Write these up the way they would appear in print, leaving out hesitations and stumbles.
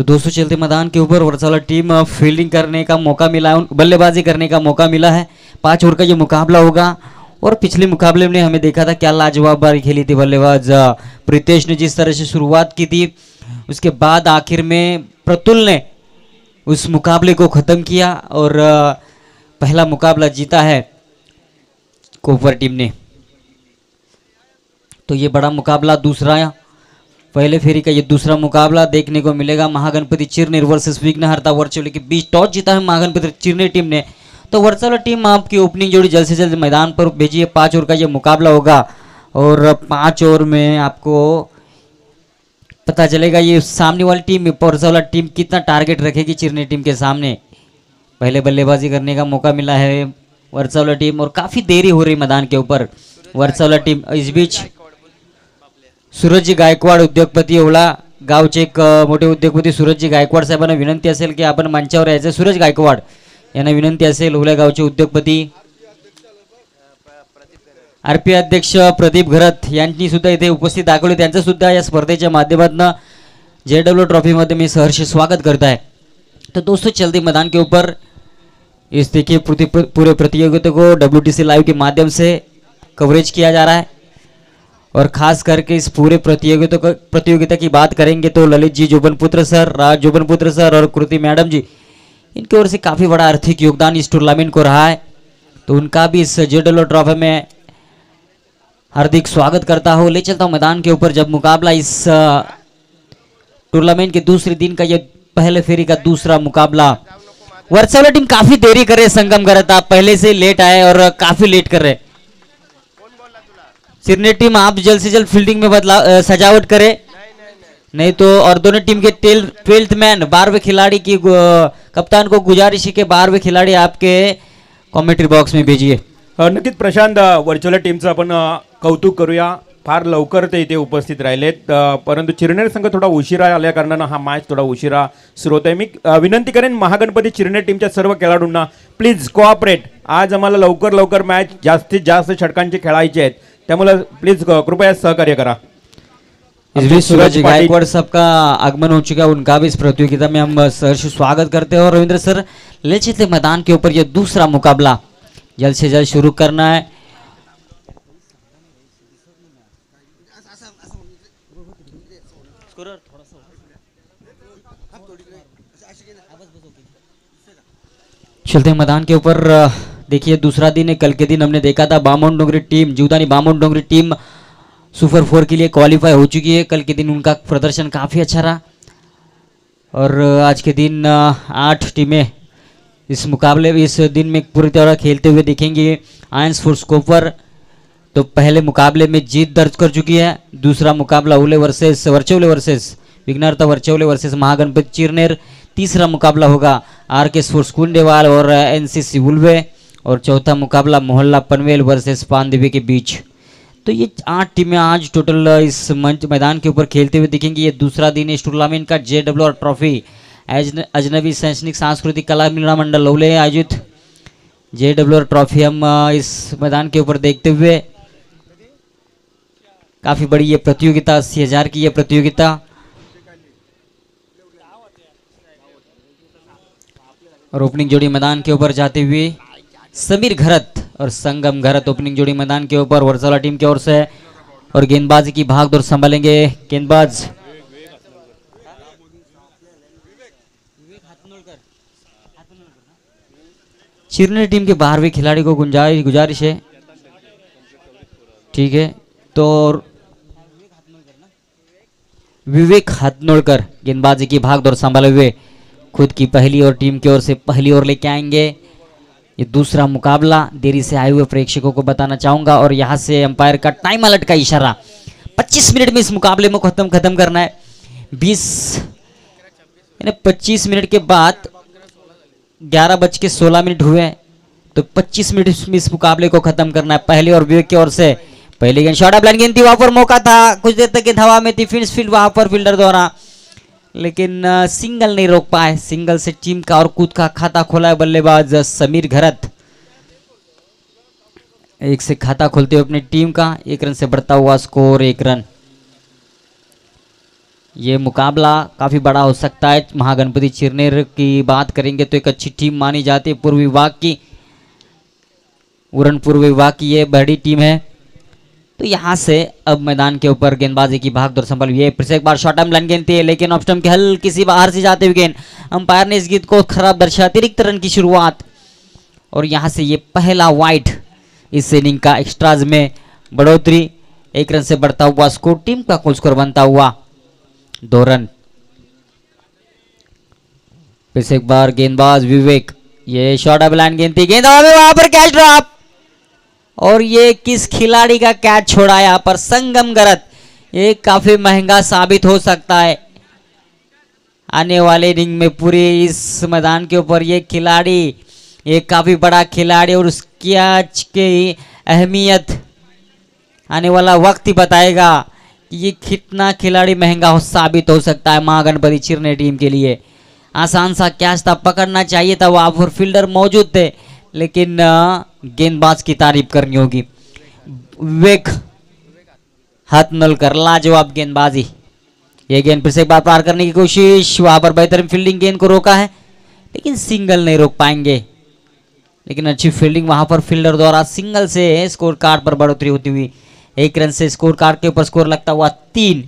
तो दोस्तों चलते मैदान के ऊपर वर्साला टीम फील्डिंग करने का मौका मिला है, बल्लेबाजी करने का मौका मिला है। 5 ओवर का ये मुकाबला होगा और पिछले मुकाबले में हमें देखा था क्या लाजवाब बारी खेली थी बल्लेबाज प्रीतेश ने। जिस तरह से शुरुआत की थी उसके बाद आखिर में प्रतुल ने उस मुकाबले को ख़त्म किया और पहला मुकाबला जीता है कोपर टीम ने। तो ये बड़ा मुकाबला दूसरा पहले फेरी का ये दूसरा मुकाबला देखने को मिलेगा। महागणपति चिरनेर वर्सेस विघ्नहर्ता वर्चुअली के बीच टॉस जीता है महागणपति चिरनेर टीम ने। तो वर्साला टीम आपकी ओपनिंग जोड़ी जल्द से जल्द मैदान पर भेजिए। 5 ओवर का ये मुकाबला होगा और 5 ओवर में आपको पता चलेगा ये सामने वाली टीम वर्साला टीम कितना टारगेट रखेगी चिरनेर टीम के सामने। पहले बल्लेबाजी करने का मौका मिला है वर्साला टीम और काफ़ी देरी हो रही मैदान के ऊपर वर्साला टीम। इस बीच सूरजजी गायकवाड उद्योगपती ओळा गावचे एक मोठे उद्योगपती सूरजजी गायकवाड साहेबांना विनंती असेल की आपण मंचावर यायचं। सूरज गायकवाड यांना विनंती असेल। ओल्या गावचे उद्योगपती आरपी अध्यक्ष प्रदीप घरत यांनी सुद्धा इथे उपस्थित दाखवले। त्यांचं सुद्धा या स्पर्धेच्या माध्यमातून JW ट्रॉफी मध्ये मी सहर्ष स्वागत करता है। तो दोस्तों चलते मैदान के ऊपर इस देखिए पूरे प्रतियोगिता को WTC लाइव के माध्यम से कवरेज किया जा रहा है और खास करके इस पूरे प्रतियोगिता की बात करेंगे तो ललित जी जोबनपुत्र सर, राज जोबनपुत्र सर और कृति मैडम जी, इनकी ओर से काफ़ी बड़ा आर्थिक योगदान इस टूर्नामेंट को रहा है। तो उनका भी इस JW ट्रॉफी में हार्दिक स्वागत करता हूँ। ले चलता हूँ मैदान के ऊपर जब मुकाबला इस टूर्नामेंट के दूसरे दिन का ये पहले फेरी का दूसरा मुकाबला। वर्साला टीम काफ़ी देरी कर रहे संगम करता, पहले से लेट आए और काफ़ी लेट कर रहे। चिरनेर टीम आप जल्द से जल्द फील्डिंग में बदलाव सजावट करे नहीं तो। और दोनों टीम के 12th मैन 12वें खिलाड़ी की कप्तान को गुजारिश है कि 12वें खिलाड़ी आपके कमेंट्री बॉक्स में भेजिए। नक्कीच प्रशांत, वर्चुअल टीमचं आपण कौतुक करूया। फार लवकर ते इथे उपस्थित राहिलेत, परंतु चिरनेर संघ थोडा उशिरा आल्या कारणानं हा मॅच थोडा उशिरा सुरू होत आहे। मी विनंती करेन महागणपती चिरनेर टीमच्या सर्व खेळाडूंना प्लीज कोऑपरेट। आज आम्हाला लवकर मॅच जास्तीत जास्त षटकांचे खेळायचे आहेत, त्यामुळे प्लीज कृपया सहकार्य करा। इस बीच सूरज गायकवाड़ साहब का आगमन हो चुका है, उनका भी इस प्रतियोगिता में हम सहर्ष स्वागत करते हैं। और रविंद्र सर ले चलते मैदान के ऊपर ये दूसरा मुकाबला जल्द से जल्द शुरू करना है। चलते मैदान के ऊपर देखिए दूसरा दिन है। कल के दिन हमने देखा था बामन डोंगरी टीम, जीवदानी बामन डोंगरी टीम सुपर 4 के लिए क्वालिफाई हो चुकी है। कल के दिन उनका प्रदर्शन काफ़ी अच्छा रहा और आज के दिन 8 टीमें इस मुकाबले इस दिन में पूरी तरह खेलते हुए दिखेंगे। आयंस फोर्स कोपर तो पहले मुकाबले में जीत दर्ज कर चुकी है। दूसरा मुकाबला वर्चौले वर्सेस विघ्नहर्ता वर्चौले वर्सेस महागणपति चिरनेर। तीसरा मुकाबला होगा RK स्पोर्ट्स कुंडेवाल और NCC उल्वे और चौथा मुकाबला मोहल्ला पनवेल वर्सेस पानदेवी के बीच। तो ये 8 टीमें आज टोटल इस मंच मैदान के ऊपर खेलते हुए दिखेंगी। ये दूसरा दिन इस टूर्नामेंट का JW ट्रॉफी अजनबी शैक्षणिक सांस्कृतिक कला मिलन मंडल लौले आयोजित JW ट्रॉफी हम इस मैदान के ऊपर देखते हुए काफ़ी बड़ी ये प्रतियोगिता 80,000 की ये प्रतियोगिता। और ओपनिंग जोड़ी मैदान के ऊपर जाते हुए समीर घरत और संगम घरत ओपनिंग जोड़ी मैदान के ऊपर वर्साला टीम की ओर से। और गेंदबाजी की भागदौड़ संभालेंगे गेंदबाज चिरनेर टीम के 12वें खिलाड़ी को गुजारिश है, ठीक है। तो विवेक हाथनोड़कर गेंदबाजी की भागदौड़ संभाले हुए खुद की पहली और टीम की ओर से पहली ओर लेके आएंगे। ये दूसरा मुकाबला देरी से आए हुए प्रेक्षकों को बताना चाहूंगा और यहाँ से अंपायर का टाइम अलर्ट का इशारा। 25 मिनट में इस मुकाबले में खत्म करना है। 25 मिनट के बाद 11:16 हुए तो 25 मिनट में इस मुकाबले को खत्म करना है। पहली और विवेक की ओर से पहली गेंद शॉर्ट लाइन गेंद थी, वहां पर मौका था, कुछ देर तक गेंद हवा में थी, फील्ड वहां पर फील्डर द्वारा, लेकिन सिंगल नहीं रोक पाए। सिंगल से टीम का और खुद का खाता खोला है बल्लेबाज समीर घरत। एक से खाता खोलते हुए अपनी टीम का 1 रन से बढ़ता हुआ स्कोर 1 रन। ये मुकाबला काफ़ी बड़ा हो सकता है। महागणपति चिरनेर की बात करेंगे तो एक अच्छी टीम मानी जाती है पूर्व विभाग की, उड़न पूर्व विभाग की ये बड़ी टीम है। तो यहाँ से अब मैदान के ऊपर गेंदबाजी की भाग दौड़ संभल हुई है। फिर से एक बार शॉर्ट टर्म लन गेंद थी, लेकिन ऑफ स्टंप के हल्की सी बाहर से जाते हुए गेंद, अंपायर ने इस गेंद को खराब दर्शा, अतिरिक्त रन की शुरुआत। और यहाँ से ये पहला वाइड इस इनिंग का, एक्स्ट्राज में बढ़ोतरी, 1 रन से बढ़ता हुआ स्कोर, टीम का कुल स्कोर बनता हुआ 2 रन। फिर से एक बार गेंदबाज विवेक, ये शॉर्ट अप लाइन गेंद थी, गेंद वहां पर कैच ड्रॉप, और ये किस खिलाड़ी का कैच छोड़ा यहाँ पर, संगम गरत। ये काफी महंगा साबित हो सकता है आने वाले इनिंग में। पूरे इस मैदान के ऊपर ये खिलाड़ी, ये काफी बड़ा खिलाड़ी, और उस कैच की अहमियत आने वाला वक्त ही बताएगा कि ये कितना खिलाड़ी महंगा साबित हो सकता है महागणपति चिरने टीम के लिए। आसान सा कैच था, पकड़ना चाहिए था, वहां पर फील्डर मौजूद थे, लेकिन गेंदबाज की तारीफ करनी होगी। विवेक हथनोलकर, लाजवाब गेंदबाजी। ये गेंद फिर से एक बार पार करने की कोशिश, वहां पर बेहतरीन फील्डिंग, गेंद को रोका है लेकिन सिंगल नहीं रोक पाएंगे, लेकिन अच्छी फील्डिंग वहां पर फील्डर द्वारा, सिंगल से स्कोर कार्ड पर बढ़ोतरी होती हुई 1 रन से स्कोर कार्ड के ऊपर स्कोर लगता हुआ 3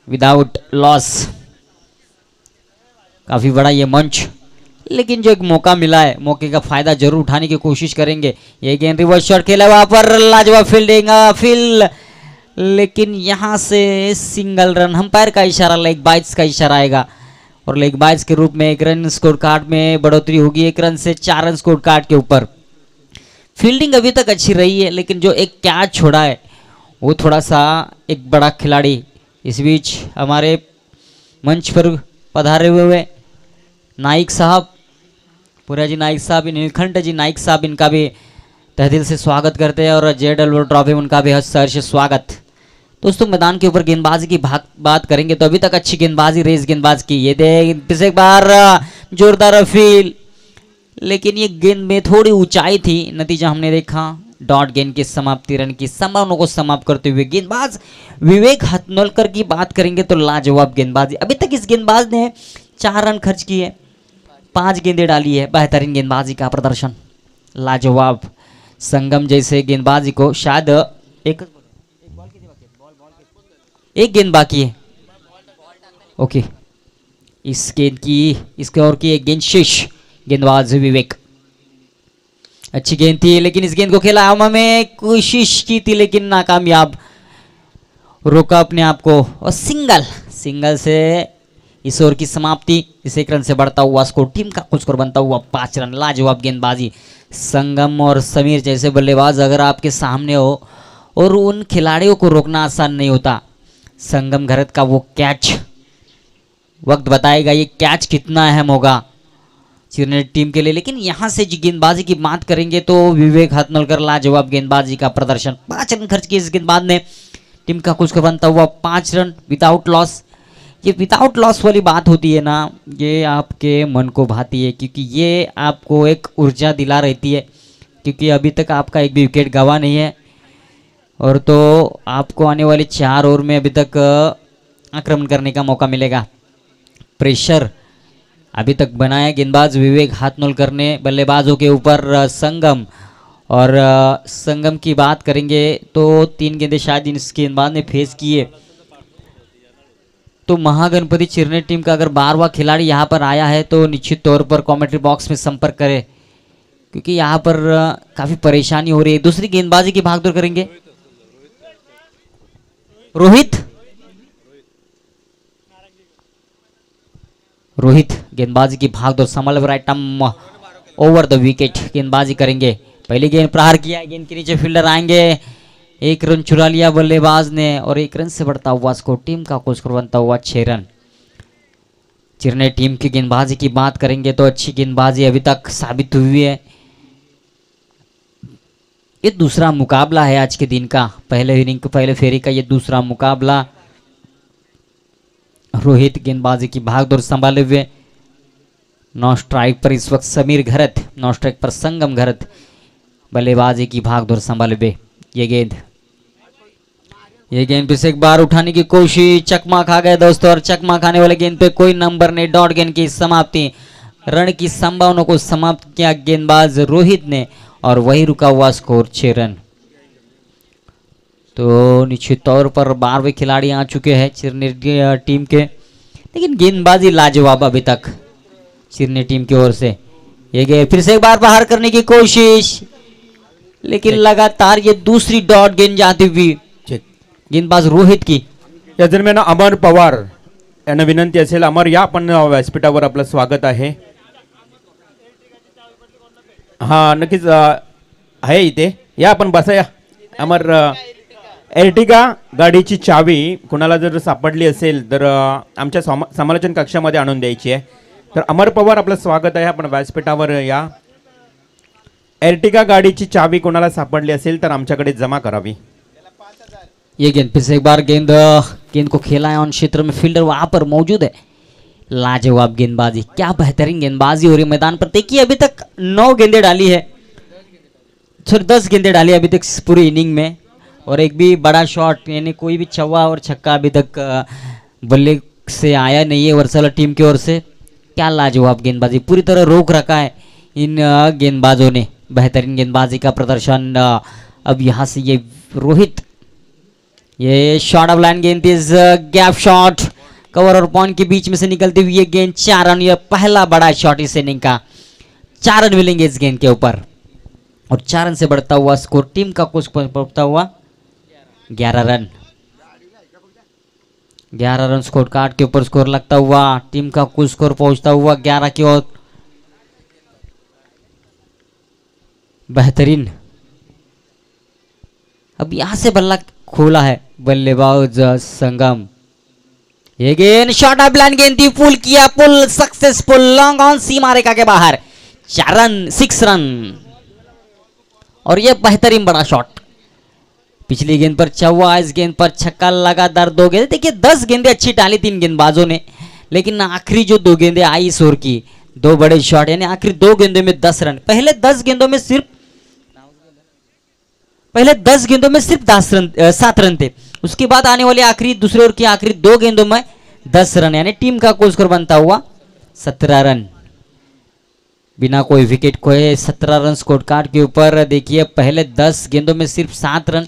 विदाउट लॉस। काफी बड़ा ये मंच, लेकिन जो एक मौका मिला है, मौके का फायदा जरूर उठाने की कोशिश करेंगे। ये गेंद रिवर्स शॉट खेला, वहां पर लाजवाब फील्डिंग, फील्ड, लेकिन यहां से सिंगल रन। अंपायर का इशारा, लेग बाइट्स का इशारा आएगा, और लेग बाइट्स के रूप में 1 रन स्कोर कार्ड में बढ़ोतरी होगी, 1 रन से 4 रन स्कोर कार्ड के ऊपर। फील्डिंग अभी तक अच्छी रही है, लेकिन जो एक कैच छोड़ा है वो थोड़ा सा एक बड़ा खिलाड़ी। इस बीच हमारे मंच पर पधारे हुए नाइक साहब, पुरा जी नाइक साहब, नीलकंठ जी नाइक साहब, इनका भी तहे दिल से स्वागत करते हैं, और JW ट्रॉफी उनका भी सहर्ष स्वागत। दोस्तों मैदान के ऊपर गेंदबाजी की बात करेंगे तो अभी तक अच्छी गेंदबाजी रेस गेंदबाज की। ये देख फिर से एक बार जोरदार अपील, लेकिन ये गेंद में थोड़ी ऊंचाई थी, नतीजा हमने देखा डॉट गेंद की समाप्ति, रन की संभावना को समाप्त करते हुए गेंदबाज विवेक हथनोलकर की बात करेंगे तो लाजवाब गेंदबाजी। अभी तक इस गेंदबाज ने 4 रन खर्च किए, 5 गेंदें डाली है, बेहतरीन गेंदबाजी का प्रदर्शन, लाजवाब। संगम जैसे गेंदबाजी को शायद एक गेंद बाकी है, ओके, इस गेंद की, इसके और की एक गेंद शेष। गेंदबाज विवेक, अच्छी गेंद थी, लेकिन इस गेंद को खेला हवा में, कोशिश की थी लेकिन नाकामयाब, रोका अपने आप को, और सिंगल से इस ओवर की समाप्ति। इस 1 रन से बढ़ता हुआ स्कोर, टीम का कुल स्कोर बनता हुआ 5 रन। लाजवाब गेंदबाजी। संगम और समीर जैसे बल्लेबाज अगर आपके सामने हो, और उन खिलाड़ियों को रोकना आसान नहीं होता। संगम घरत का वो कैच, वक्त बताएगा ये कैच कितना अहम होगा चिरने टीम के लिए। लेकिन यहां से गेंदबाजी की बात करेंगे तो विवेक हथनोलकर, लाजवाब गेंदबाजी का प्रदर्शन, 5 रन खर्च किए इस गेंदबाज ने, टीम का कुछ बनता हुआ 5 रन विदाउट लॉस। ये विदाउट लॉस वाली बात होती है ना, ये आपके मन को भाती है, क्योंकि ये आपको एक ऊर्जा दिला रहती है, क्योंकि अभी तक आपका एक भी विकेट गवा नहीं है, और तो आपको आने वाले 4 ओवर में अभी तक आक्रमण करने का मौका मिलेगा। प्रेशर अभी तक बनाया गेंदबाज विवेक हाथनोलकर ने बल्लेबाजों के ऊपर संगम, और संगम की बात करेंगे तो 3 गेंदें शायद इस गेंदबाज ने फेस किए। तो महागणपति चिरने टीम का अगर 12वां खिलाड़ी यहाँ पर आया है तो निश्चित तौर पर कमेंट्री बॉक्स में संपर्क करें, क्योंकि यहाँ पर काफी परेशानी हो रही है। दूसरी गेंदबाजी की भागदौड़ करेंगे रोहित गेंदबाजी की भागदौड़ संभल right arm over the wicket गेंदबाजी करेंगे। पहली गेंद प्रहार किया, गेंद के नीचे फील्डर आएंगे, 1 रन चुरा लिया बल्लेबाज ने, और 1 रन से बढ़ता हुआ स्कोर, टीम का कुल स्कोर बनता हुआ 6 रन। चिरने टीम की गेंदबाजी की बात करेंगे तो अच्छी गेंदबाजी अभी तक साबित हुई है। ये दूसरा मुकाबला है आज के दिन का, पहले इनिंग पहले फेरी का ये दूसरा मुकाबला। रोहित गेंदबाजी की भागदौड़ संभाले हुए, 9 स्ट्राइक पर इस वक्त समीर घरत, 9 स्ट्राइक पर संगम घरत बल्लेबाजी की भागदौड़ संभाले हुए। ये गेंद ये गेंद फिर से एक बार उठाने की कोशिश, चकमा खा गए दोस्तों, और चकमा खाने वाले गेंद पे कोई नंबर नहीं। डॉट गेंद की समाप्ति, रन की संभावना को समाप्त किया गेंदबाज रोहित ने, और वही रुका हुआ स्कोर 6 रन। तो निश्चित तौर पर 12वें खिलाड़ी आ चुके हैं चिरनेर टीम के, लेकिन गेंदबाजी लाजवाब अभी तक चिरनेर टीम की ओर से। ये गेंद फिर से एक बार बाहर करने की कोशिश, लेकिन लगातार ये दूसरी डॉट गेंद जाती हुई गेंदबाज रोहित की। या दरम्यान अमर पवार यांना विनंती असेल, अमर या आपण व्यासपीठावर आपलं स्वागत आहे. हा नक्कीच आहे इथे, या आपण बसा या. अमर, एर्टिगा गाडीची चावी कुणाला जर सापडली असेल तर आमच्या समालोचन कक्षामध्ये आणून द्यायची आहे. तर अमर पवार आपलं स्वागत आहे, आपण व्यासपीठावर या. एर्टिगा गाडीची चावी कोणाला सापडली असेल तर आमच्याकडे जमा करावी. ये गेंद फिर से एक बार गेंद को खेला है ऑन क्षेत्र में, फील्डर वहां पर मौजूद है। लाजवाब गेंदबाजी, क्या बेहतरीन गेंदबाजी हो रही है मैदान पर। देखिए अभी तक 9 गेंदें डाली है, सॉरी 10 गेंदें डाली अभी तक पूरी इनिंग में, और एक भी बड़ा शॉट यानी कोई भी चौवा और छक्का अभी तक बल्ले से आया नहीं है वर्सला टीम की ओर से। क्या लाजवाब गेंदबाजी, पूरी तरह रोक रखा है इन गेंदबाजों ने। बेहतरीन गेंदबाजी का प्रदर्शन। अब यहाँ से ये रोहित, ये शॉट ऑफ लाइन गेंद, इज गैप शॉट, कवर और पॉइंट के बीच में से निकलती हुई ये गेंद 4 रन। यह पहला बड़ा शॉट इस इनिंग का, 4 रन मिलेंगे इस गेंद के ऊपर, और 4 रन से बढ़ता हुआ स्कोर टीम का कुछ पहुंचता हुआ 11 रन। 11 रन स्कोर कार्ड के ऊपर स्कोर लगता हुआ, टीम का कुल स्कोर पहुंचता हुआ 11 की ओर। बेहतरीन। अब यहां से बल्ला खोला है बल्लेबाज संगम। ये गेंद शॉट ऑफ लाइन गेंद थी, पुल किया, पुल सक्सेसफुल, लॉन्ग ऑन सीमा रेखा के बाहर, 4 रन, 6 रन। और ये बेहतरीन बड़ा शॉट। पिछली गेंद पर चौवा, इस गेंद पर छक्का, लगातार 2 गेंदें। देखिए 10 गेंदें अच्छी डाली 3 गेंदबाजों ने, लेकिन आखिरी जो 2 गेंदें आई इस ओवर की, 2 बड़े शॉट, यानी आखिरी 2 गेंदों में 10 रन। पहले 10 गेंदों में सिर्फ 7 रन थे। उसके बाद आने वाले आखिरी दूसरे ओवर की आखिरी 2 गेंदों में 10 रन, यानी टीम का कुल स्कोर बनता हुआ 17 रन। बिना कोई विकेट खोए 17 रन स्कोर कार्ड के ऊपर। देखिए पहले 10 गेंदों में सिर्फ 7 रन,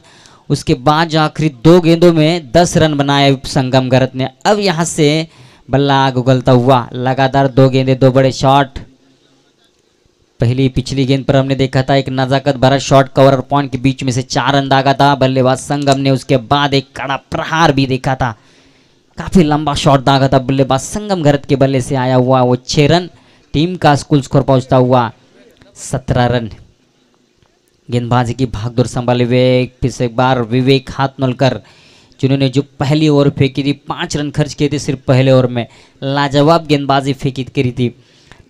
उसके बाद आखिरी 2 गेंदों में 10 रन बनाए संगम गरत ने। अब यहां से बल्ला उगलता हुआ, लगातार 2 गेंदें, 2 बड़े शॉट। पिछली गेंद पर हमने देखा था एक नजाकत भरा शॉट, कवर और पॉइंट के बीच में से 4 रन दागा था बल्लेबाज संगम ने। उसके बाद एक कड़ा प्रहार भी देखा था, काफी लंबा शॉट दागा था बल्लेबाज संगम गरत के बल्ले से आया हुआ, वो 6 रन। टीम का कुल स्कोर पहुंचता हुआ 17 रन। गेंदबाजी की भागदौड़ संभाले हुए फिर से एक बार विवेक हाथनोलकर, जिन्होंने जो पहली ओवर फेंकी थी, 5 रन खर्च किए थे सिर्फ पहले ओवर में। लाजवाब गेंदबाजी फेंकी करी थी,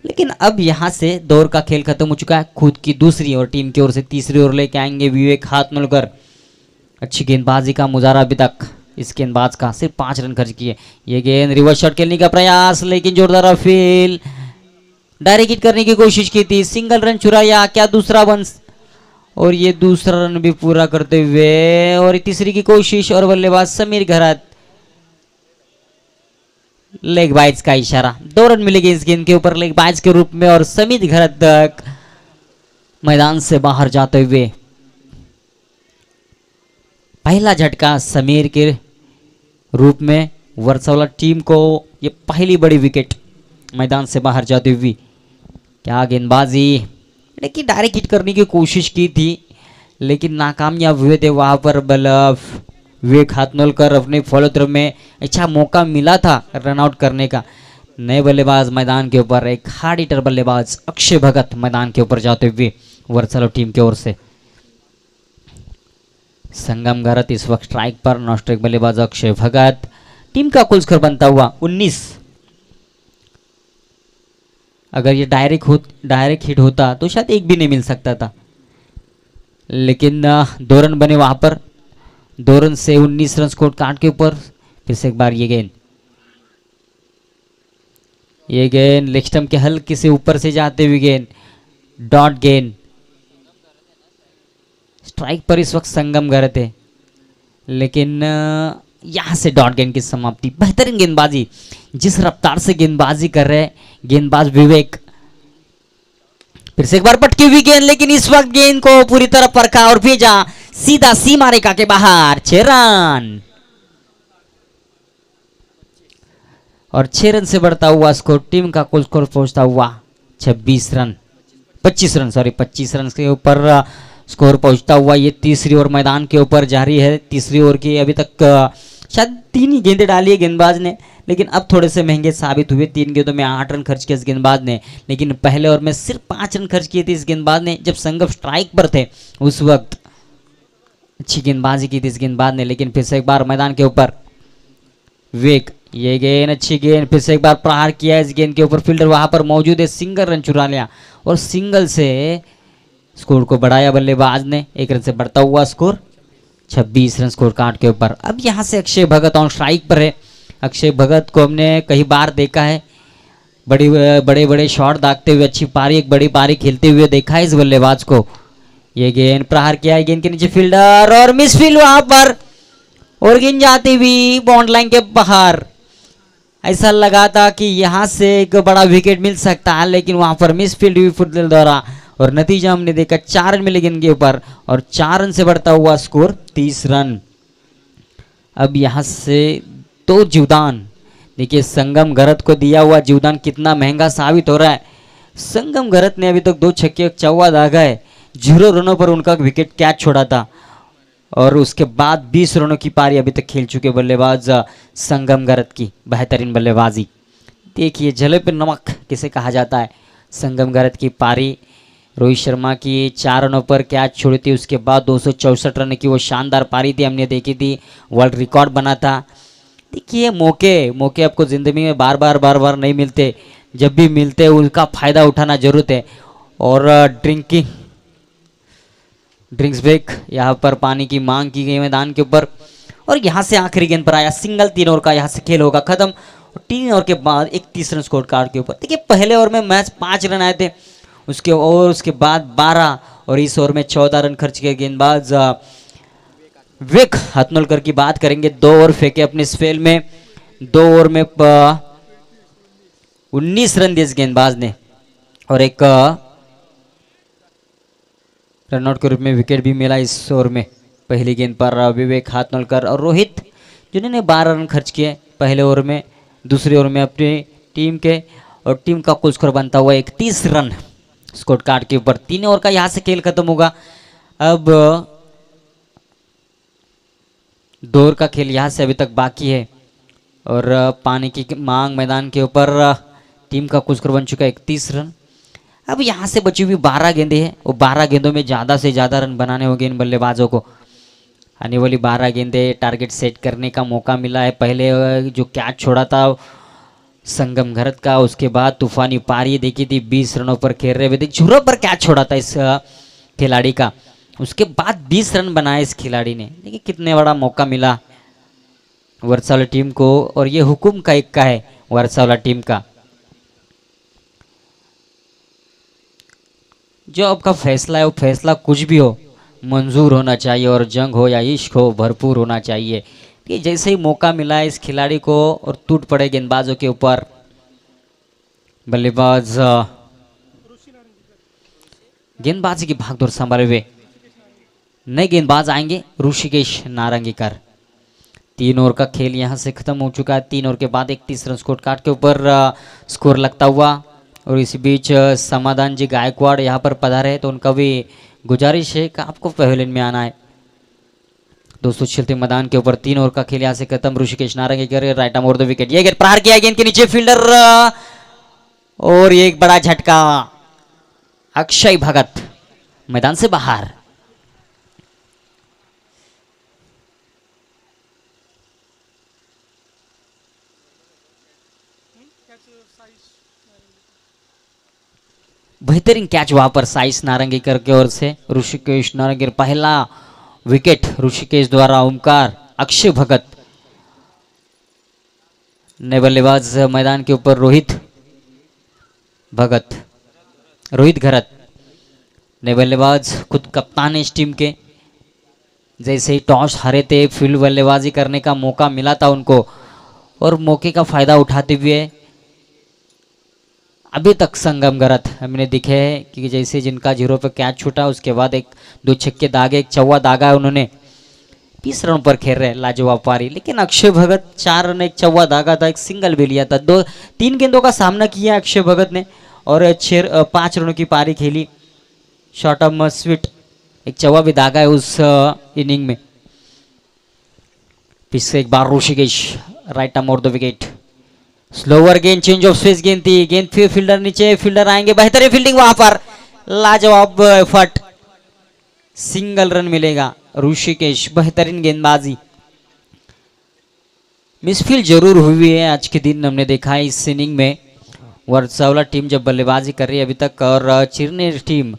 लेकिन अब यहां से दौर का खेल खत्म हो चुका है। खुद की दूसरी और टीम की ओर से तीसरी ओवर लेके आएंगे विवेक हाथनोलकर। अच्छी गेंदबाजी का मुजाहरा अभी तक इस गेंदबाज का, सिर्फ 5 रन खर्च किए। ये गेंद रिवर्स शॉट खेलने का प्रयास, लेकिन जोरदार अपील, डायरेक्ट हिट करने की कोशिश की थी, सिंगल रन चुराया, क्या दूसरा बंस, और ये दूसरा रन भी पूरा करते हुए, और तीसरी की कोशिश, और बल्लेबाज समीर घरत, लेग बाइट्स का इशारा। 2 रन मिलेंगे इस गेंद के ऊपर लेग बाइट्स के रूप में, और समीर घरत तक मैदान से बाहर जाते हुए। पहला झटका समीर के रूप में वर्सोला टीम को, ये पहली बड़ी विकेट मैदान से बाहर जाती हुई। क्या गेंदबाजी, लेकिन डायरेक्ट हिट करने की कोशिश की थी, लेकिन नाकामयाब हुए थे वहां पर विवेक हाथनोलकर। अपने फॉलो थ्रू में अच्छा मौका मिला था रन आउट करने का। नए बल्लेबाज मैदान के ऊपर, एक हार्ड हिटर बल्लेबाज अक्षय भगत मैदान के ऊपर जाते हुए वर्सला टीम की ओर से। संगम गरत इस वक्त स्ट्राइक पर, नॉन स्ट्राइक बल्लेबाज अक्षय भगत। टीम का कुल स्कोर बनता हुआ 19। अगर ये डायरेक्ट हिट होता तो शायद एक भी नहीं मिल सकता था, लेकिन 2 रन बने वहां पर। 2 रन से 19 रन स्कोर कार्ड के ऊपर। फिर से एक बार ये गेंद लेग स्टंप के हल्के से ऊपर से जाते हुए गेंद, डॉट गेंद। स्ट्राइक पर इस वक्त संगम गरत है, लेकिन यहाँ से डॉट गेंद की समाप्ति। बेहतरीन गेंदबाजी, जिस रफ्तार से गेंदबाजी कर रहे गेंदबाज विवेक। फिर से एक बार पटकी हुई गेंद, लेकिन इस वक्त गेंद को पूरी तरह परखा और भेजा सीधा सीमा रेखा के बाहर। 6 रन और 6 रन से बढ़ता हुआ स्कोर। टीम का कुल स्कोर पहुंचता हुआ 25 रन 25 रन के ऊपर स्कोर पहुंचता हुआ। ये तीसरी ओवर मैदान के ऊपर जारी है। तीसरी ओवर की अभी तक शायद 3 ही गेंदें डाली है गेंदबाज ने, लेकिन अब थोड़े से महंगे साबित हुए। 3 गेंदों में 8 रन खर्च किए इस गेंदबाज ने, लेकिन पहले ओवर में सिर्फ 5 रन खर्च किए थे इस गेंदबाज ने। जब संगम स्ट्राइक पर थे उस वक्त अच्छी गेंदबाजी की थी इस गेंदबाज ने। लेकिन फिर से एक बार मैदान के ऊपर विवेक, ये गेंद अच्छी गेंद, फिर से एक बार प्रहार किया इस गेंद के ऊपर। फील्डर वहां पर मौजूद है, सिंगल रन चुरा लिया और सिंगल से स्कोर को बढ़ाया बल्लेबाज ने। 1 रन से बढ़ता हुआ स्कोर 26 रन स्कोर कार्ड के ऊपर। अब यहां से अक्षय भगत ऑन स्ट्राइक पर है। अक्षय भगत को हमने कई बार देखा है बड़े बड़े शॉट दागते हुए, अच्छी पारी, एक बड़ी पारी खेलते हुए देखा है इस बल्लेबाज को। ये गेंद प्रहार किया है, गेंद के नीचे फील्डर और मिस फील्ड वहां पर, और गेंद जाती हुई बॉन्ड लाइन के बाहर। ऐसा लगा था कि यहां से एक बड़ा विकेट मिल सकता है, लेकिन वहां पर मिस फील्ड हुई फुटबॉल द्वारा, और नतीजा हमने देखा 4 रन मिले गेंद के ऊपर और 4 रन से बढ़ता हुआ स्कोर 30 रन। अब यहां से 2 जीवदान, देखिए संगम घरत को दिया हुआ जीवदान कितना महंगा साबित हो रहा है। संगम घरत ने अभी तक 2 छक्के चौवा दागा है। 0 रनों पर उनका विकेट कैच छोड़ा था और उसके बाद 20 रनों की पारी अभी तक खेल चुके बल्लेबाज संगम घरत की। बेहतरीन बल्लेबाजी, देखिए जले पे नमक किसे कहा जाता है। संगम घरत की पारी, रोहित शर्मा की 4 रनों पर कैच छोड़ी थी, उसके बाद 264 रन की वो शानदार पारी थी, हमने देखी थी, वर्ल्ड रिकॉर्ड बना था। देखिए मौके आपको ज़िंदगी में बार बार नहीं मिलते, जब भी मिलते उनका फ़ायदा उठाना जरूरत है। और ड्रिंक्स ब्रेक, यहाँ पर पानी की मांग की गई मैदान के ऊपर। और यहाँ से आखिरी गेंद पर आया सिंगल। 3 ओवर का यहाँ से खेल होगा खत्म। 3 ओवर के बाद 31 रन स्कोर कार्ड के ऊपर। देखिए पहले ओवर में मैच 5 रन आए थे, उसके बाद 12, और इस ओवर में 14 रन खर्च किए गेंदबाज विवेक हथनोलकर की बात करेंगे। 2 ओवर फेंके अपने स्पेल में, 2 ओवर में 19 रन दिए इस गेंदबाज ने और एक रनआउट के रूप में विकेट भी मिला इस ओवर में। पहली गेंद पर विवेक हाथनोलकर और रोहित जिन्होंने 12 रन खर्च किए पहले ओवर में, दूसरे ओवर में अपनी टीम के, और टीम का कुल स्कोर बनता हुआ 31 रन स्कोर कार्ड के ऊपर। 3 ओवर का यहाँ से खेल खत्म होगा। अब 2 ओवर का खेल यहाँ से अभी तक बाकी है और पानी की मांग मैदान के ऊपर। टीम का कुल स्कोर बन चुका है 31 रन। अब यहाँ से बची हुई 12 गेंदें हैं, वो 12 गेंदों में ज़्यादा से ज़्यादा रन बनाने होंगे इन बल्लेबाजों को। आने वाली 12 गेंदें टारगेट सेट करने का मौका मिला है। पहले जो कैच छोड़ा था संगम घरत का, उसके बाद तूफानी पारी देखी थी, 20 रनों पर खेल रहे हुए थे, झुर्रों पर कैच छोड़ा था इस खिलाड़ी का, उसके बाद 20 रन बनाए इस खिलाड़ी ने। देखिए कितने बड़ा मौका मिला वर्षावाला टीम को, और ये हुकुम का एक का है वर्षावाला टीम का। जो आपका फैसला है वो फैसला कुछ भी हो मंजूर होना चाहिए, और जंग हो या इश्क हो भरपूर होना चाहिए। कि जैसे ही मौका मिला है इस खिलाड़ी को और टूट पड़े गेंदबाजों के ऊपर। बल्लेबाज गेंदबाजी की भागदौड़ संभाले हुए नए गेंदबाज आएंगे ऋषिकेश नारंगीकर। 3 ओवर का खेल यहां से खत्म हो चुका है। 3 ओवर के बाद 31 रन स्कोर कार्ड के ऊपर स्कोर लगता हुआ, और इसी बीच समाधान जी गायकवाड़ यहाँ पर पधारे, तो उनका भी गुजारिश है कि आपको पवेलियन में आना है। दोस्तों चलते मैदान के ऊपर 3 ओवर का खेल यहाँ से खत्म। Rishikesh Narangikar right arm over the wicket, ये गेंद प्रहार किया, गेंद के नीचे फील्डर, और एक बड़ा झटका, अक्षय भगत मैदान से बाहर। बेहतरीन कैच वहां पर साइस नारंगीकर की ओर से। ऋषिकेश नारंगीकर पहला विकेट ऋषिकेश द्वारा, ओमकार अक्षय भगत ने बल्लेबाज मैदान के ऊपर रोहित घरत ने बल्लेबाज, खुद कप्तान है इस टीम के। जैसे ही टॉस हारे थे फील्ड बल्लेबाजी करने का मौका मिला था उनको, और मौके का फायदा उठाते हुए अभी तक संगम गरत हमने दिखे हैं कि जैसे जिनका 0 पे कैच छूटा उसके बाद एक 2 छक्के दागे, एक चौवा दागा है उन्होंने, 20 रन पर खेल रहे लाजवाब पारी। लेकिन अक्षय भगत 4 रन, एक चौवा दागा था, एक सिंगल भी लिया था, 3 गेंदों का सामना किया अक्षय भगत ने और 5 रनों की पारी खेली। शॉर्ट ऑफ स्वीट, एक चौवा भी दागा है उस इनिंग में। पिच से एक बार Rishikesh right arm over the wicket, slower गेंद, चेंज ऑफ स्पेस गेंद थी, गेंद फिर फील्डर नीचे, फील्डर आएंगे, बेहतरीन फील्डिंग वहां पर, लाजवाब एफर्ट, सिंगल रन मिलेगा ऋषिकेश, बेहतरीन गेंदबाजी। मिसफील्ड जरूर हुई है आज के दिन, हमने देखा है इस इनिंग में। वर्सावला टीम जब बल्लेबाजी कर रही है अभी तक, और चिरनेर टीम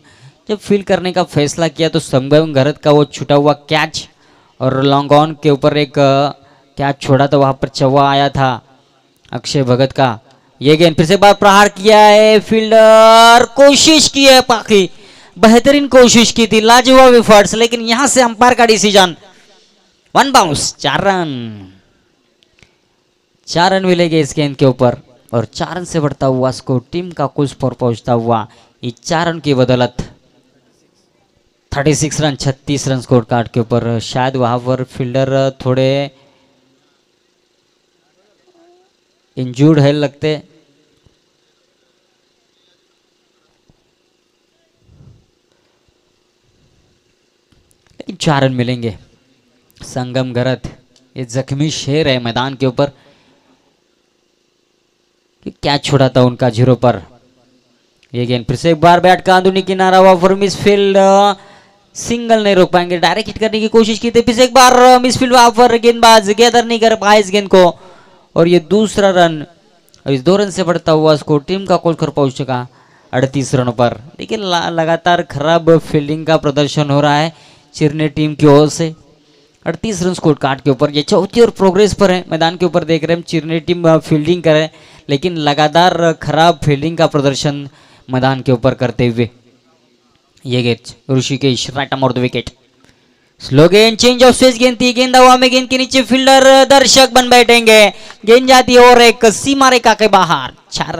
जब फील्ड करने का फैसला किया तो संगम गरत का वो छूटा हुआ कैच और लॉन्ग ऑन के ऊपर एक कैच छोड़ा था, वहां पर चौवा आया था अक्षय भगत का। ये गेंद फिर से बार प्रहार किया है, फील्डर कोशिश की है, पाखी बेहतरीन कोशिश की थी, लाजवाब एफर्ट्स, लेकिन यहां से अंपायर का डिसीजन, 1 बाउंस, 4 रन। 4 रन मिलेंगे इस गेंद के ऊपर और 4 रन से बढ़ता हुआ स्कोर टीम का कुछ पर पहुंचता हुआ ये 4 रन की बदौलत 36 रन, 36 रन स्कोर कार्ड के ऊपर। शायद वहां पर फील्डर थोड़े इंजूर्ड है लगते, लेकिन 4 रन मिलेंगे। संगम गरत ये जख्मी शेर है मैदान के ऊपर, कैच छोड़ा था उनका 0 पर। ये गेंद फिर से एक बार बैट का अंदरूनी किनारा हुआ फॉर मिसफील्ड, सिंगल नहीं रोक पाएंगे, डायरेक्ट हिट करने की कोशिश की थी, फिर से एक बार मिसफील्ड वहां पर, गेंदबाज गैदर नहीं कर पाए इस गेंद को और ये दूसरा रन, और इस 2 रन से बढ़ता हुआ स्कोर टीम का कोल कर पहुंच चुका 38 रनों पर। लेकिन लगातार खराब फील्डिंग का प्रदर्शन हो रहा है चिरने टीम की ओर से। 38 रन स्कोर कार्ड के ऊपर, ये चौथी और प्रोग्रेस पर है मैदान के ऊपर, देख रहे हैं चिरने टीम फील्डिंग करे लेकिन लगातार खराब फील्डिंग का प्रदर्शन मैदान के ऊपर करते हुए। ये गेंद Rishikesh right arm over the wicket, slow गेंद, चेंज ऑफ स्पेस गेंद थी, गेंद हवा में, गेंद के नीचे फील्डर दर्शक बन बैठेंगे, गेंद जाती है और एक सीमा रेखा के बाहर, 6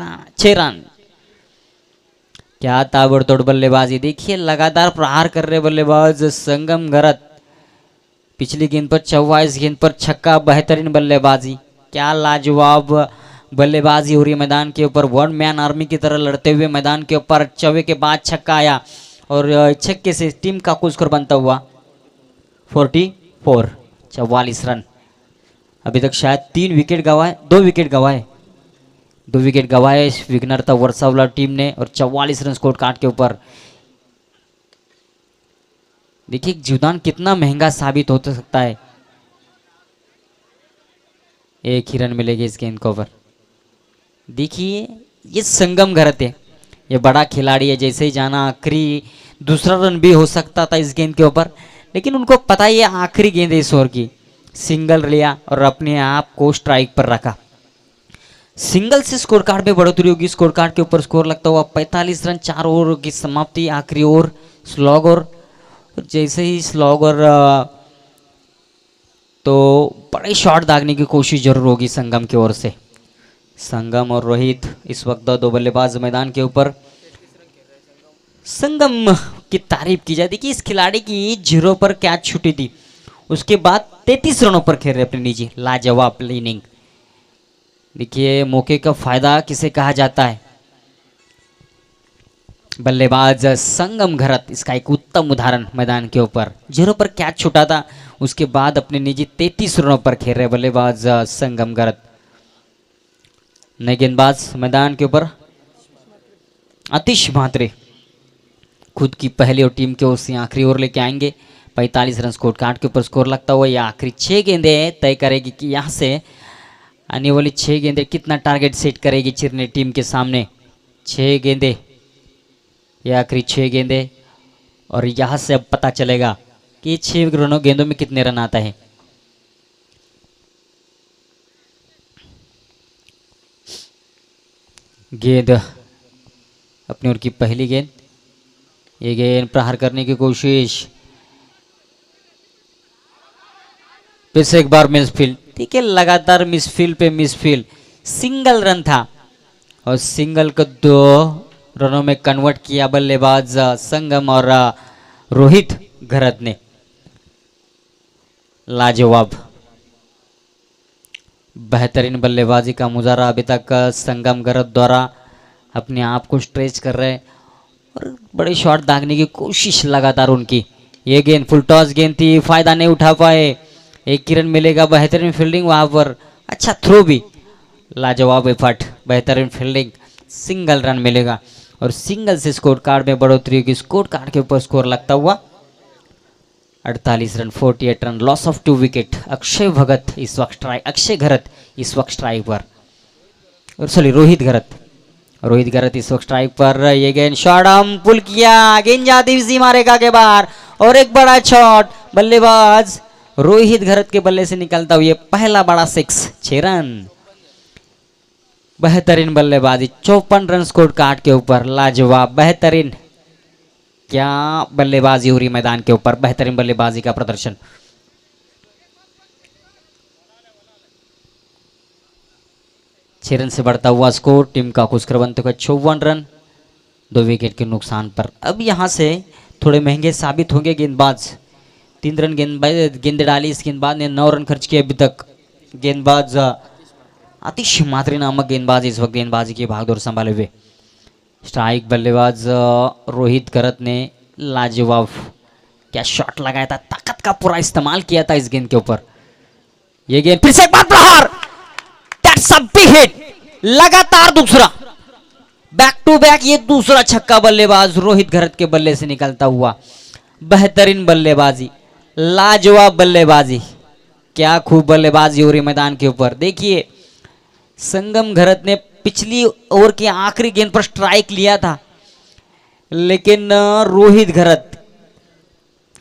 रन। क्या ताबड़तोड़ बल्लेबाजी, देखिए लगातार प्रहार कर रहे बल्लेबाज संगम गरत। पिछली गेंद पर चौवा, इस गेंद पर छक्का, बेहतरीन बल्लेबाजी, क्या लाजवाब बल्लेबाजी हो रही है मैदान के ऊपर। 1 मैन आर्मी की तरह लड़ते हुए मैदान के ऊपर, चौवे के बाद छक्का आया और छक्के से टीम का कुल स्कोर बनता हुआ 44 रन। अभी तक शायद 3 विकेट गवाए, 2 विकेट गवाए, 2 विकेट गवाए विघ्नर था वर्सावला टीम ने और 44 रन स्कोर कार्ड के ऊपर। देखिए जीवदान कितना महंगा साबित हो सकता है। एक ही रन मिलेगी इस गेंद के ऊपर। देखिए ये संगम गरत है, ये बड़ा खिलाड़ी है, जैसे ही जाना आखिरी दूसरा रन भी हो सकता था इस गेंद के ऊपर, लेकिन उनको पता ही है आखिरी गेंद है इस ओवर की, सिंगल लिया और अपने आप को स्ट्राइक पर रखा। सिंगल से स्कोर कार्ड में बढ़ोतरी होगी, स्कोर कार्ड के ऊपर स्कोर लगता हुआ 45 रन, 4 ओवर की समाप्ति, आखिरी ओवर स्लॉग ओवर। जैसे ही स्लॉग ओवर तो बड़े शॉट दागने की कोशिश जरूर होगी संगम की ओर से। संगम और रोहित इस वक्त 2 बल्लेबाज मैदान के ऊपर। संगम की तारीफ की जाए, देखिए इस खिलाड़ी की 0 पर कैच छूटी थी, उसके बाद 33 रनों पर खेल रहे अपने निजी, लाजवाब इनिंग। देखिए मौके का फायदा किसे कहा जाता है, बल्लेबाज संगम घरत इसका एक उत्तम उदाहरण मैदान के ऊपर। 0 पर कैच छूटा था, उसके बाद अपने निजी 33 रनों पर खेल रहे बल्लेबाज संगम घरत। नए गेंदबाज मैदान के ऊपर आतिश म्हात्रे खुद की पहली और टीम की ओर से आखिरी ओवर लेके आएंगे। 45 रन स्कोर कार्ड के ऊपर स्कोर लगता हुआ यह आखिरी 6 गेंदें तय करेगी कि यहाँ से आने वाली 6 गेंदें कितना टारगेट सेट करेगी चिरने टीम के सामने। 6 गेंदें, यह आखिरी 6 गेंदें और यहाँ से अब पता चलेगा कि 6 गेंदों में कितने रन आता है। गेंद अपनी ओर की पहली गेंद, ये गेंद प्रहार करने की कोशिश, फिर से एक बार मिसफील्ड, ठीक है, लगातार मिसफील्ड पे मिसफील्ड, सिंगल रन था और सिंगल को दो रनों में कन्वर्ट किया बल्लेबाज संगम और रोहित घरत ने। लाजवाब बेहतरीन बल्लेबाजी का मुजाहरा अभी तक संगम घरत द्वारा अपने आप को स्ट्रेच कर रहे हैं और बड़े शॉट दागने की कोशिश लगातार उनकी। ये गेंद फुल टॉस गेंद थी, फायदा नहीं उठा पाए। एक किरण मिलेगा, बेहतरीन फील्डिंग वहां पर, अच्छा थ्रो भी, लाजवाब एफर्ट, बेहतरीन फील्डिंग, सिंगल रन मिलेगा और सिंगल से स्कोर कार्ड में बढ़ोतरी होगी। स्कोर कार्ड के ऊपर स्कोर लगता हुआ 48 run, 48 run, loss of 2 wicket. Akshay Bhagat इस वक्त स्ट्राइक, अक्षय घरत इस वक्त स्ट्राइक पर, और सॉरी रोहित घरत, रोहित घरत इस वक्त स्ट्राइक पर। ये गेंद शॉट हम पुल किया, गेंद जाती हुई सीमा रेखा के बाहर और एक बड़ा शॉट बल्लेबाज रोहित घरत के बल्ले से निकलता हुआ पहला बड़ा सिक्स, 6 रन। बेहतरीन बल्लेबाजी, 54 रन स्कोर कार्ड के ऊपर, लाजवाब, बेहतरीन, क्या बल्लेबाजी हो रही मैदान के ऊपर, बेहतरीन बल्लेबाजी का प्रदर्शन। छह रन से बढ़ता हुआ स्कोर, टीम का खुशखबर बनते हुए 54 रन, 2 विकेट के नुकसान पर। अब यहां से थोड़े महंगे साबित होंगे गेंदबाज। 3 रन गेंद डाली इस गेंदबाज ने, 9 रन खर्च किए अभी तक। गेंदबाज आतिश मात्रे नामक गेंदबाज इस वक्त गेंदबाजी की भागदौड़ संभाले हुए। स्ट्राइक बल्लेबाज रोहित घरत ने, लाजवाब, क्या शॉट लगाया था, ताकत का पूरा इस्तेमाल किया था इस गेंद के ऊपर। ये गेंद फिर से एक बार प्रहार, दैट्स अ बिग हिट, लगातार दूसरा, बैक टू बैक ये दूसरा छक्का बल्लेबाज रोहित घरत के बल्ले से निकलता हुआ। बेहतरीन बल्लेबाजी, लाजवाब बल्लेबाजी, क्या खूब बल्लेबाजी हो रही मैदान के ऊपर। देखिए संगम घरत ने पिछली ओवर की आखिरी गेंद पर स्ट्राइक लिया था, लेकिन रोहित घरत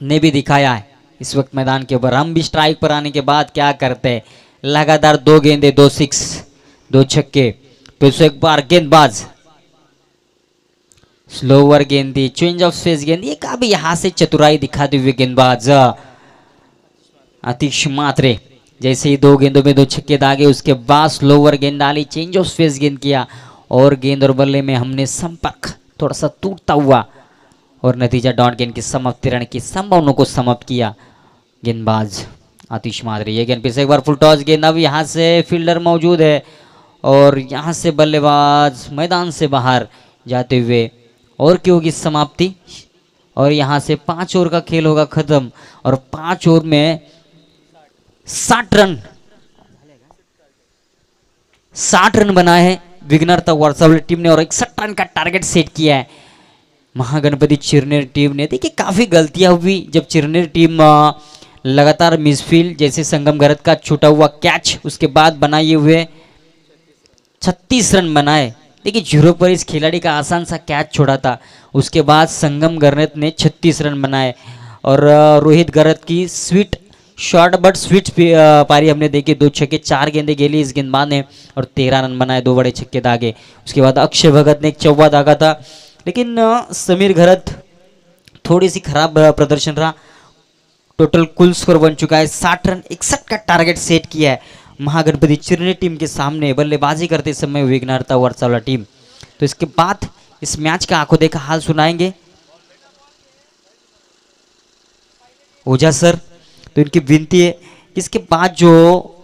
ने भी दिखाया है इस वक्त मैदान के ऊपर। हम भी स्ट्राइक पर आने के बाद क्या करते हैं, लगातार 2 गेंदे, 2 सिक्स, 2 छक्के। फिर से एक बार गेंदबाज स्लोवर गेंद दी, चेंज ऑफ स्पेस गेंद, ये काफी यहां से चतुराई दिखाते हुए गेंदबाज आतिश मात्रे, जैसे ही 2 गेंदों में 2 छक्के दागे उसके बाद स्लोवर गेंद डाली, चेंज ऑफ स्पेस गेंद किया और गेंद और बल्ले में हमने संपर्क थोड़ा सा टूटता हुआ और नतीजा डॉट गेंद की समाप्ति रन की संभावना को समाप्त किया गेंदबाज आतिश मात्रे। ये गेंद फिर से एक बार फुल टॉस गेंद, अब यहाँ से फील्डर मौजूद है और यहाँ से बल्लेबाज मैदान से बाहर जाते हुए और की होगी समाप्ति और यहाँ से 5 ओवर का खेल होगा खत्म और 5 ओवर में 60 रन, 60 रन बनाए हैं विघ्नहर्ता वर्षावली टीम ने और 61 रन का टारगेट सेट किया है महागणपति चिरनेर टीम ने। देखिए काफी गलतियां हुई जब चिरनेर टीम लगातार मिसफील्ड, जैसे संगम घरत का छूटा हुआ कैच, उसके बाद बनाए हुए 36 रन बनाए। देखिए जीरो पर इस खिलाड़ी का आसान सा कैच छोड़ा था, उसके बाद संगम घरत ने 36 रन बनाए और रोहित घरत की स्वीट शॉर्ट बट स्वीट पारी हमने देखी, 2 छक्के 4 गेंदे खेली इस गेंदबाज ने और 13 रन बनाए, 2 बड़े छक्के दागे। उसके बाद अक्षय भगत ने एक चौवा दागा था, लेकिन समीर घरत थोड़ी सी खराब प्रदर्शन रहा। टोटल कुल स्कोर बन चुका है 60 रन, 61 का टारगेट सेट किया है महागणपति चिरने टीम के सामने बल्लेबाजी करते समय विघ्नहर्ता वर्षावला टीम। तो इसके बाद इस मैच का आंखों देखा हाल सुनाएंगे ओझा सर। तो इनकी विनती है इसके बाद जो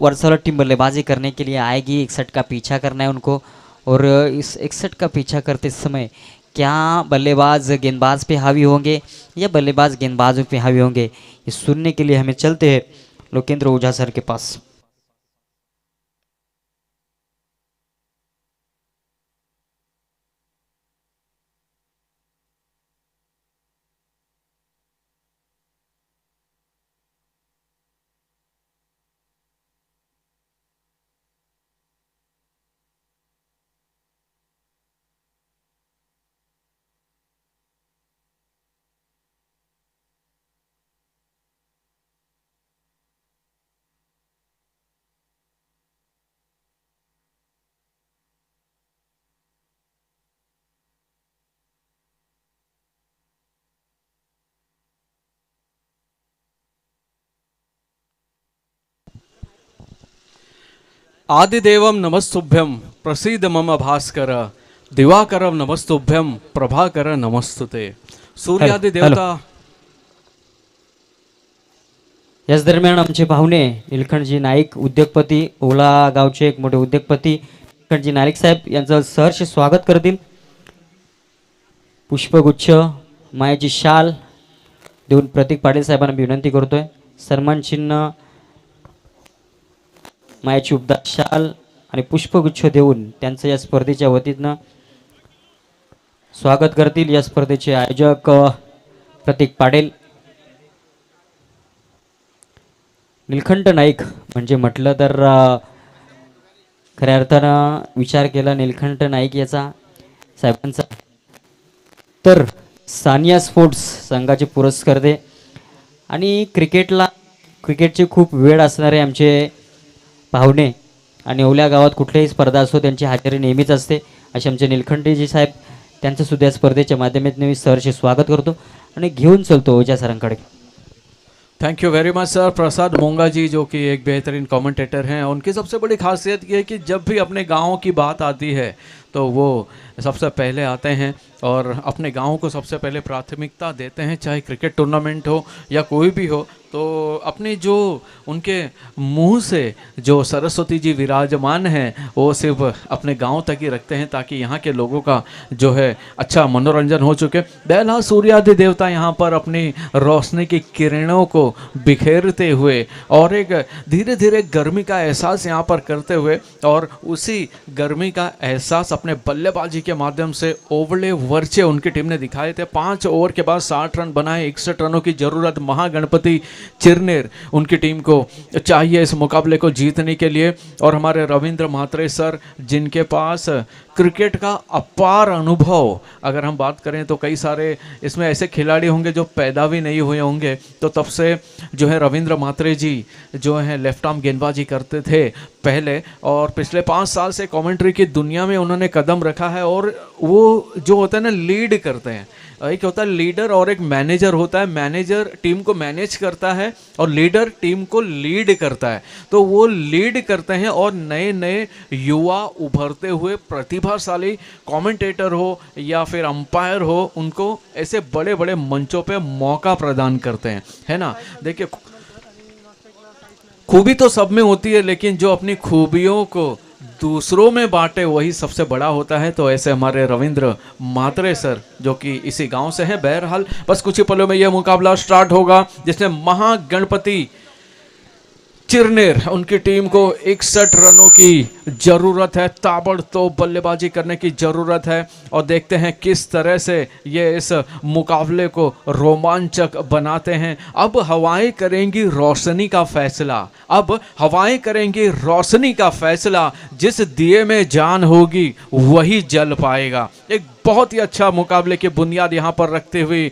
वर्षावला टीम बल्लेबाजी करने के लिए आएगी, 61 का पीछा करना है उनको और इस 61 का पीछा करते समय क्या बल्लेबाज गेंदबाज पे हावी होंगे या बल्लेबाज गेंदबाजों पे हावी होंगे, ये सुनने के लिए हमें चलते हैं लोकेंद्र ओझा सर के पास। आदिदेवं नमस्तुभ्यं प्रसीद मम भास्कर दिवाकरं नमस्तुभ्यं प्रभाकर नमस्तुते। सूर्यादि हॅलो. देवता याच दरम्यान आमचे पाहुणे निलखंडजी नाईक उद्योगपती ओला गावचे एक मोठे उद्योगपती निलखंडजी नाईक साहेब यांचं सहर्ष स्वागत करतील. पुष्पगुच्छ मायाची शाल देऊन प्रतीक पाटील साहेबांना मी विनंती करतोय. सन्मान चिन्ह मायाची उबदार शाल आणि पुष्पगुच्छ देऊन त्यांचं या स्पर्धेच्या वतीनं स्वागत करतील. या स्पर्धेचे आयोजक प्रतीक पाटील. निलखंठ नाईक म्हणजे म्हटलं तर खऱ्या अर्थानं विचार केला निलखंठ नाईक याचा साहेबांचा तर सानिया स्पोर्ट्स संघाचे पुरस्कर्ते आणि क्रिकेटचे खूप वेळ असणारे आमचे पाहुणे आणि ओल्या गावात कुठल्याही स्पर्धा असो त्यांची हजेरी नेहमीच असते असे आमचे निलखंठजी साहेब. त्यांचं सुद्धा स्पर्धेच्या माध्यमातून मी सहर्ष स्वागत करतो आणि घेऊन चलतो ओझा सरांकडे. Thank you very much sir. Prasad Monga ji जो कि एक बेहतरीन कमेंटेटर हैं, उनकी सबसे बड़ी खासियत ये है कि जब भी अपने गाँव की बात आती है तो वो सबसे पहले आते हैं और अपने गाँव को सबसे पहले प्राथमिकता देते हैं, चाहे क्रिकेट टूर्नामेंट हो या कोई भी हो। तो अपनी जो उनके मुंह से जो सरस्वती जी विराजमान हैं वो सिर्फ अपने गांव तक ही रखते हैं ताकि यहाँ के लोगों का जो है अच्छा मनोरंजन हो चुके। बेला सूर्यादि देवता यहाँ पर अपनी रोशनी की किरणों को बिखेरते हुए और एक धीरे धीरे गर्मी का एहसास यहाँ पर करते हुए और उसी गर्मी का एहसास अपने बल्लेबाजी के माध्यम से ओवले वर्चे उनकी टीम ने दिखाए थे। 5 ओवर के बाद 60 रन बनाए, 61 रनों की ज़रूरत महागणपति चिरनेर उनकी टीम को चाहिए इस मुकाबले को जीतने के लिए। और हमारे रविंद्र म्हात्रे सर जिनके पास क्रिकेट का अपार अनुभव, अगर हम बात करें तो कई सारे इसमें ऐसे खिलाड़ी होंगे जो पैदा भी नहीं हुए होंगे, तो तब से जो है रविंद्र म्हात्रे जी जो है लेफ्ट आर्म गेंदबाजी करते थे पहले और पिछले 5 साल से कमेंट्री की दुनिया में उन्होंने कदम रखा है। और वो जो होता है ना लीड करते हैं, एक होता है लीडर और एक मैनेजर होता है। मैनेजर टीम को मैनेज करता है और लीडर टीम को लीड करता है। तो वो लीड करते हैं और नए नए युवा उभरते हुए प्रतिभाशाली कमेंटेटर हो या फिर अंपायर हो, उनको ऐसे बड़े बड़े मंचों पे मौका प्रदान करते हैं, है ना। देखिए खूबी तो सब में होती है, लेकिन जो अपनी खूबियों को दूसरों में बांटे वही सबसे बड़ा होता है। तो ऐसे हमारे रविंद्र म्हात्रे सर जो कि इसी गांव से हैं। बहरहाल बस कुछ ही पलों में यह मुकाबला स्टार्ट होगा जिसमें महागणपति चिरनेर उनकी टीम को 61 रनों की ज़रूरत है, ताबड़तोड़ बल्लेबाजी करने की ज़रूरत है। और देखते हैं किस तरह से ये इस मुकाबले को रोमांचक बनाते हैं। अब हवाएं करेंगी रोशनी का फैसला, अब हवाएं करेंगी रोशनी का फैसला, जिस दिए में जान होगी वही जल पाएगा। एक बहुत ही अच्छा मुकाबले की बुनियाद यहाँ पर रखते हुए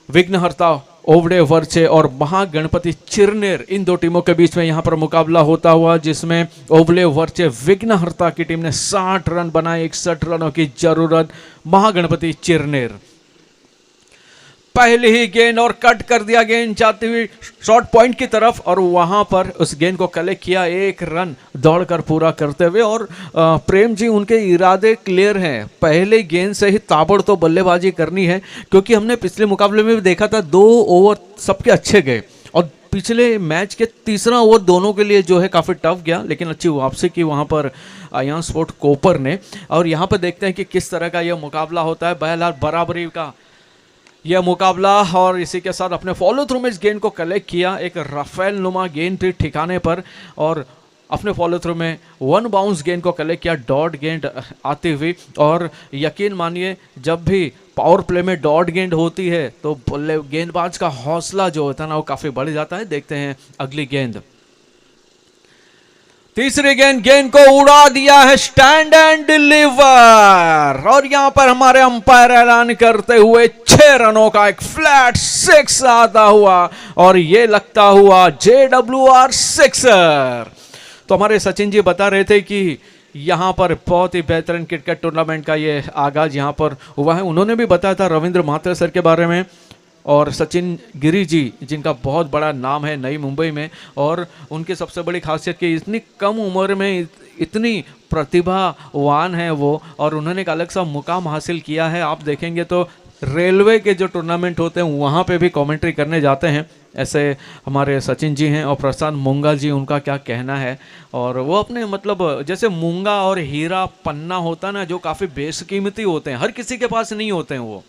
विघ्नहर्ता ओवड़े वर्चे और महागणपति चिरनेर इन दो टीमों के बीच में यहाँ पर मुकाबला होता हुआ, जिसमें ओवले वर्चे विघ्नहर्ता की टीम ने 60 रन बनाए, 61 रनों की जरूरत महागणपति चिरनेर। पहले ही गेंद और कट कर दिया, गेंद जाती हुई शॉर्ट पॉइंट की तरफ और वहां पर उस गेंद को कलेक्ट किया, 1 रन दौड़कर पूरा करते हुए। और प्रेम जी उनके इरादे क्लियर हैं, पहले गेंद से ही ताबड़तोड़ बल्लेबाजी करनी है, क्योंकि हमने पिछले मुकाबले में भी देखा था 2 ओवर सबके अच्छे गए और पिछले मैच के तीसरा ओवर दोनों के लिए जो है काफ़ी टफ गया, लेकिन अच्छी वापसी की वहाँ पर आयान स्पोर्ट कोपर ने। और यहाँ पर देखते हैं कि किस तरह का यह मुकाबला होता है। बहरहाल बराबरी का यह मुकाबला और इसी के साथ अपने फॉलो थ्रू में इस गेंद को कलेक्ट किया, एक राफेल नुमा गेंद थी ठिकाने पर और अपने फॉलो थ्रू में 1 बाउंस गेंद को कलेक्ट किया, डॉट गेंद आती हुई। और यकीन मानिए जब भी पावर प्ले में डॉट गेंद होती है तो गेंदबाज का हौसला जो होता है ना वो काफ़ी बढ़ जाता है। देखते हैं अगली गेंद, तीसरी गेंद को उड़ा दिया है, स्टैंड एंड डिलीवर। और यहां पर हमारे अंपायर ऐलान करते हुए 6 रनों का एक फ्लैट 6 आता हुआ और ये लगता हुआ JWR 6। तो हमारे सचिन जी बता रहे थे कि यहाँ पर बहुत ही बेहतरीन क्रिकेट टूर्नामेंट का ये आगाज यहाँ पर हुआ है। उन्होंने भी बताया था रविंद्र म्हात्रे सर के बारे में और सचिन गिरी जी, जिनका बहुत बड़ा नाम है नई मुंबई में, और उनकी सबसे बड़ी खासियत कि इतनी कम उम्र में इतनी प्रतिभावान है वो, और उन्होंने एक अलग सा मुकाम हासिल किया है। आप देखेंगे तो रेलवे के जो टूर्नामेंट होते हैं वहाँ पे भी कमेंट्री करने जाते हैं। ऐसे हमारे सचिन जी हैं, और प्रसाद मोंगा जी, उनका क्या कहना है। और वो अपने मतलब जैसे मूंगा और हीरा पन्ना होता है ना, जो काफ़ी बेशकीमती होते हैं, हर किसी के पास नहीं होते हैं वो।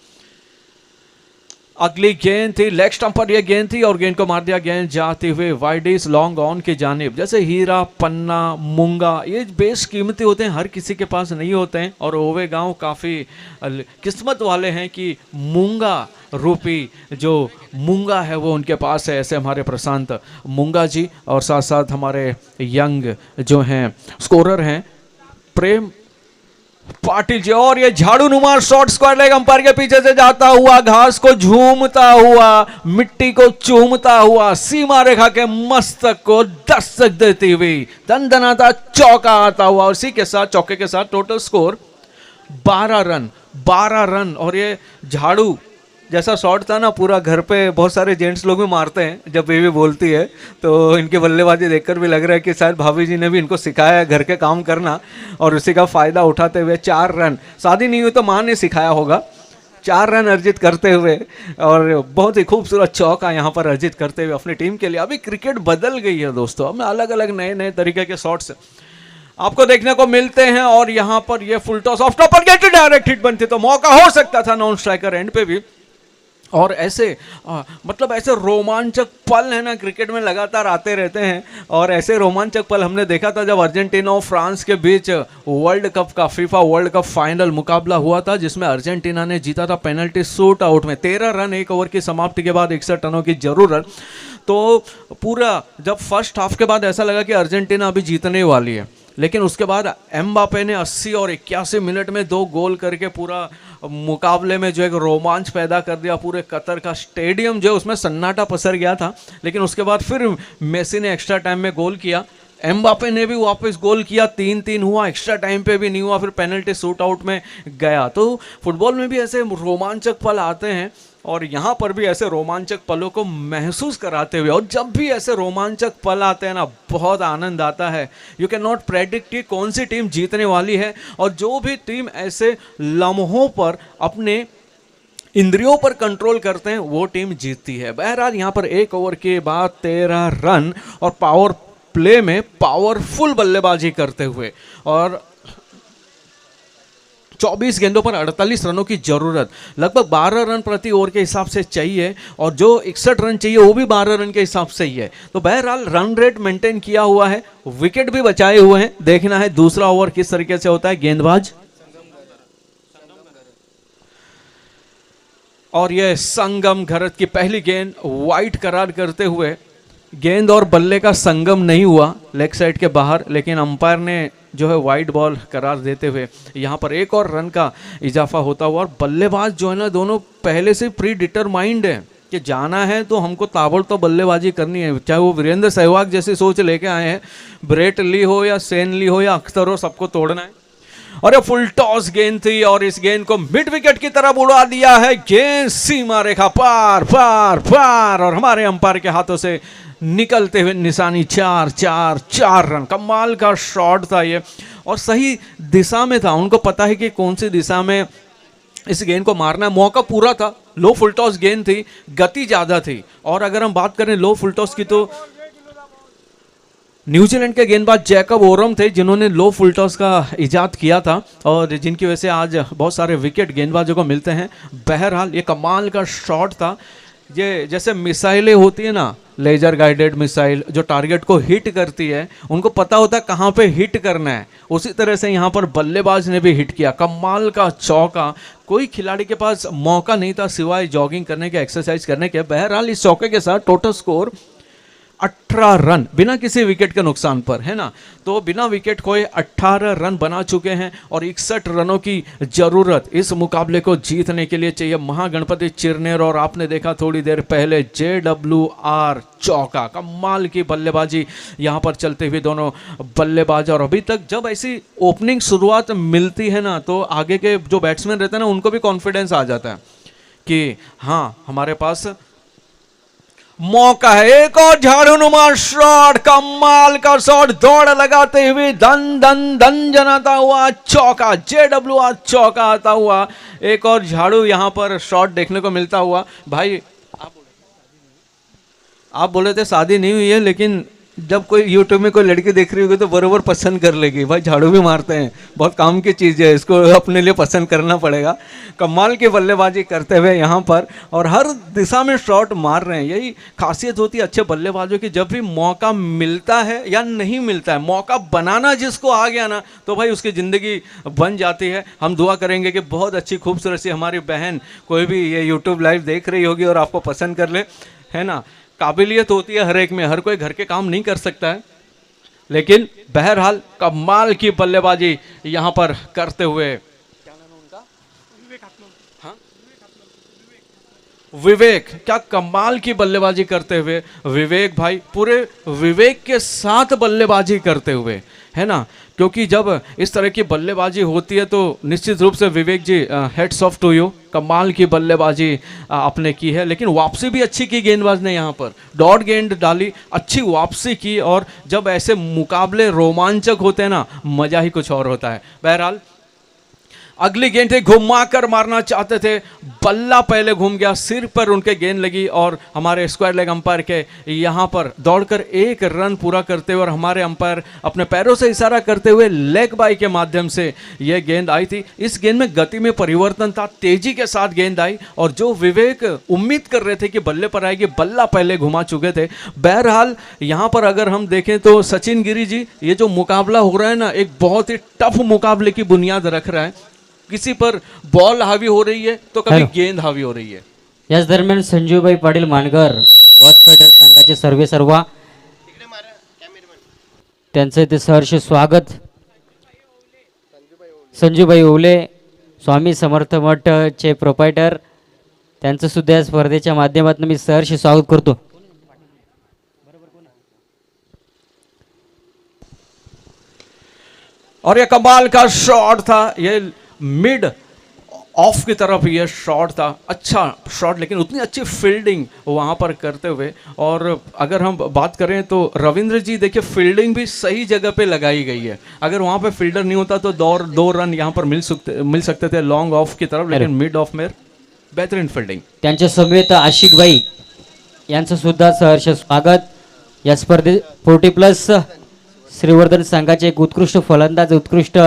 अगली गेंद थी, लेग स्टंप पर यह गेंद थी और गेंद को मार दिया, गेंद जाते हुए वाइडिस लॉन्ग ऑन की जानिब। जैसे हीरा पन्ना मूंगा ये बेशकीमती होते हैं, हर किसी के पास नहीं होते हैं, और ओवे गांव काफ़ी किस्मत वाले हैं कि मूंगा रूपी जो मूंगा है वो उनके पास है। ऐसे हमारे प्रशांत मूंगा जी, और साथ साथ हमारे यंग जो हैं स्कोरर हैं प्रेम पाटिल जी, और ये झाड़ू नुमा शॉट स्क्वायर लेग अंपायर के पीछे से जाता हुआ, घास को झूमता हुआ, मिट्टी को चूमता हुआ, सीमा रेखा के मस्तक को दस्तक देती हुई दनदनाता चौका आता हुआ। उसी के साथ चौके के साथ टोटल स्कोर 12 रन। और ये झाड़ू जैसा शॉट था ना, पूरा घर पे बहुत सारे जेंट्स लोग भी मारते हैं जब बेबी बोलती है, तो इनकी बल्लेबाजी देखकर भी लग रहा है कि शायद भाभी जी ने भी इनको सिखाया है घर के काम करना, और उसी का फ़ायदा उठाते हुए 4 रन, शादी नहीं हुई तो माँ ने सिखाया होगा, 4 रन अर्जित करते हुए, और बहुत ही खूबसूरत चौका यहाँ पर अर्जित करते हुए अपनी टीम के लिए। अभी क्रिकेट बदल गई है दोस्तों, अब अलग अलग नए नए तरीके के शॉट्स आपको देखने को मिलते हैं। और यहाँ पर ये फुल टॉस ऑफ टॉप पर गेट डायरेक्ट हिट बनती तो मौका हो सकता था नॉन स्ट्राइकर एंड पे भी। और ऐसे मतलब ऐसे रोमांचक पल है ना क्रिकेट में लगातार आते रहते हैं, और ऐसे रोमांचक पल हमने देखा था जब अर्जेंटीना और फ्रांस के बीच वर्ल्ड कप का फीफा वर्ल्ड कप फाइनल मुकाबला हुआ था, जिसमें अर्जेंटीना ने जीता था पेनल्टी शूट आउट में। 13 रन 1 ओवर की समाप्ति के बाद 61 रनों की जरूरत। तो पूरा जब फर्स्ट हाफ के बाद ऐसा लगा कि अर्जेंटीना अभी जीतने वाली है, लेकिन उसके बाद एम्बापे ने 80 और 81 मिनट में 2 गोल करके पूरा मुकाबले में जो एक रोमांच पैदा कर दिया। पूरे कतर का स्टेडियम जो उसमें सन्नाटा पसर गया था, लेकिन उसके बाद फिर मेसी ने एक्स्ट्रा टाइम में गोल किया, एम्बापे ने भी वापस गोल किया, 3-3 हुआ, एक्स्ट्रा टाइम पे भी नहीं हुआ, फिर पेनल्टी शूट आउट में गया। तो फुटबॉल में भी ऐसे रोमांचक पल आते हैं, और यहाँ पर भी ऐसे रोमांचक पलों को महसूस कराते हुए, और जब भी ऐसे रोमांचक पल आते हैं ना बहुत आनंद आता है। यू कैन नॉट प्रेडिक्ट कि कौन सी टीम जीतने वाली है, और जो भी टीम ऐसे लम्हों पर अपने इंद्रियों पर कंट्रोल करते हैं वो टीम जीतती है। बहरहाल यहाँ पर 1 ओवर के बाद 13 रन और पावर प्ले में पावरफुल बल्लेबाजी करते हुए, और 24 गेंदों पर 48 रनों की जरूरत, लगभग 12 रन प्रति ओवर के हिसाब से चाहिए, और जो 61 रन चाहिए वो भी 12 रन के हिसाब से ही है। तो बहरहाल रन रेट मेंटेन किया हुआ है, विकेट भी बचाए हुए हैं। देखना है दूसरा ओवर किस तरीके से होता है। गेंदबाज और यह संगम घरत की पहली गेंद वाइड करार करते हुए, गेंद और बल्ले का संगम नहीं हुआ लेग साइड के बाहर, लेकिन अंपायर ने जो है वाइड बॉल करार देते हुए यहाँ पर 1 और रन का इजाफा होता हुआ। और बल्लेबाज जो है ना दोनों पहले से प्री डिटरमाइंड है कि जाना है तो हमको ताबड़तोड़ बल्लेबाजी करनी है, चाहे वो वीरेंद्र सहवाग जैसी सोच लेके आए हैं, ब्रेट ली हो या सेन ली हो या अख्तर हो, सबको तोड़ना है। और ये फुल टॉस गेंद थी, और इस गेंद को मिड विकेट की तरफ उड़ा दिया है। गेंद सीमा रेखा पार पार पार, और हमारे अंपायर के हाथों से निकलते हुए निशानी 4 रन। कमाल का शॉट था ये, और सही दिशा में था। उनको पता है कि कौन सी दिशा में इस गेंद को मारना है। मौका पूरा था, लो फुल टॉस गेंद थी, गति ज़्यादा थी। और अगर हम बात करें लो फुल टॉस की तो न्यूजीलैंड के गेंदबाज जैकब ओरम थे जिन्होंने लो फुल टॉस का इजाद किया था, और जिनकी वजह से आज बहुत सारे विकेट गेंदबाजों को मिलते हैं। बहरहाल ये कमाल का शॉट था। ये जैसे मिसाइलें होती है ना, लेजर गाइडेड मिसाइल जो टारगेट को हिट करती है, उनको पता होता है कहाँ पे हिट करना है, उसी तरह से यहाँ पर बल्लेबाज ने भी हिट किया। कमाल का चौका, कोई खिलाड़ी के पास मौका नहीं था सिवाय जॉगिंग करने के, एक्सरसाइज करने के। बहरहाल इस चौके के साथ टोटल स्कोर 18 रन बिना किसी विकेट के नुकसान पर, है ना। तो बिना विकेट खोए 18 रन बना चुके हैं, और 61 रनों की जरूरत इस मुकाबले को जीतने के लिए चाहिए। महागणपति चिरनेर, और आपने देखा थोड़ी देर पहले JWR चौका, कमाल की बल्लेबाजी यहाँ पर चलते हुए दोनों बल्लेबाज। और अभी तक जब ऐसी ओपनिंग शुरुआत मिलती है ना, तो आगे के जो बैट्समैन रहते हैं ना उनको भी कॉन्फिडेंस आ जाता है कि हाँ हमारे पास मौका है। एक और झाड़ूनुमा शॉट, कमाल का शॉट, दौड़ लगाते हुए धन धन धन जनाता हुआ चौका, JWR चौका आता हुआ। एक और झाड़ू यहां पर शॉट देखने को मिलता हुआ। भाई आप बोले थे शादी नहीं हुई है, लेकिन जब कोई यूट्यूब में कोई लड़की देख रही होगी तो बरोबर पसंद कर लेगी। भाई झाड़ू भी मारते हैं, बहुत काम की चीज़ है, इसको अपने लिए पसंद करना पड़ेगा। कमाल की बल्लेबाजी करते हुए यहाँ पर, और हर दिशा में शॉट मार रहे हैं। यही खासियत होती है अच्छे बल्लेबाजों की, जब भी मौका मिलता है या नहीं मिलता है, मौका बनाना जिसको आ गया ना, तो भाई उसकी ज़िंदगी बन जाती है। हम दुआ करेंगे कि बहुत अच्छी खूबसूरत सी हमारी बहन कोई भी ये यूट्यूब लाइव देख रही होगी और आपको पसंद कर ले, है ना। काबिलियत होती है हर एक में, हर कोई घर के काम नहीं कर सकता है, लेकिन बहरहाल कमाल की बल्लेबाजी यहां पर करते हुए, क्या नाम है उनका, हाँ? विवेक, क्या कमाल की बल्लेबाजी करते हुए विवेक भाई, पूरे विवेक के साथ बल्लेबाजी करते हुए, है ना। क्योंकि जब इस तरह की बल्लेबाजी होती है तो निश्चित रूप से विवेक जी हेड्स ऑफ टू यू, कमाल की बल्लेबाजी आपने की है। लेकिन वापसी भी अच्छी की गेंदबाज ने, यहाँ पर डॉट गेंद डाली, अच्छी वापसी की, और जब ऐसे मुकाबले रोमांचक होते हैं ना, मज़ा ही कुछ और होता है। बहरहाल अगली गेंद थे, घुमा कर मारना चाहते थे, बल्ला पहले घूम गया, सिर पर उनके गेंद लगी, और हमारे स्क्वायर लेग अंपायर के यहाँ पर दौड़कर एक रन पूरा करते हुए, और हमारे अंपायर अपने पैरों से इशारा करते हुए लेग बाई के माध्यम से यह गेंद आई थी। इस गेंद में गति में परिवर्तन था, तेजी के साथ गेंद आई, और जो विवेक उम्मीद कर रहे थे कि बल्ले पर आएगी, बल्ला पहले घुमा चुके थे। बहरहाल यहाँ पर अगर हम देखें तो सचिन गिरी जी, ये जो मुकाबला हो रहा है ना, एक बहुत ही टफ मुकाबले की बुनियाद रख रहा है। किसी पर बॉल हावी हो रही है तो कभी गेंद हावी हो रही है। याच दरम्यान संजूभाई पाटील मानगर बॉस फायटर संघाचे सर्वेसर्वा, त्यांचं इथे सहर्ष स्वागत। संजूभाई ओवले, स्वामी समर्थ मठचे प्रोपायटर, त्यांचं सुद्धा या स्पर्धेच्या माध्यमातून मी सहर्ष स्वागत करतो। और ये कमाल का शॉट था, ये मिड ऑफ की तरफ ये शॉट था, अच्छा शॉट, लेकिन उतनी अच्छी फील्डिंग वहाँ पर करते हुए। और अगर हम बात करें तो रविंद्र जी देखिए, फील्डिंग भी सही जगह पे लगाई गई है। अगर वहाँ पे फील्डर नहीं होता तो दो रन यहाँ पर मिल सकते थे लॉन्ग ऑफ की तरफ, लेकिन मिड ऑफ में बेहतरीन फील्डिंग। त्यांच्या समवेत आशिकबाई यांचं सुद्धा सहर्ष स्वागत। या स्पर्धेत 40+ श्रीवर्धन संघाचे एक उत्कृष्ट फलंदाज, उत्कृष्ट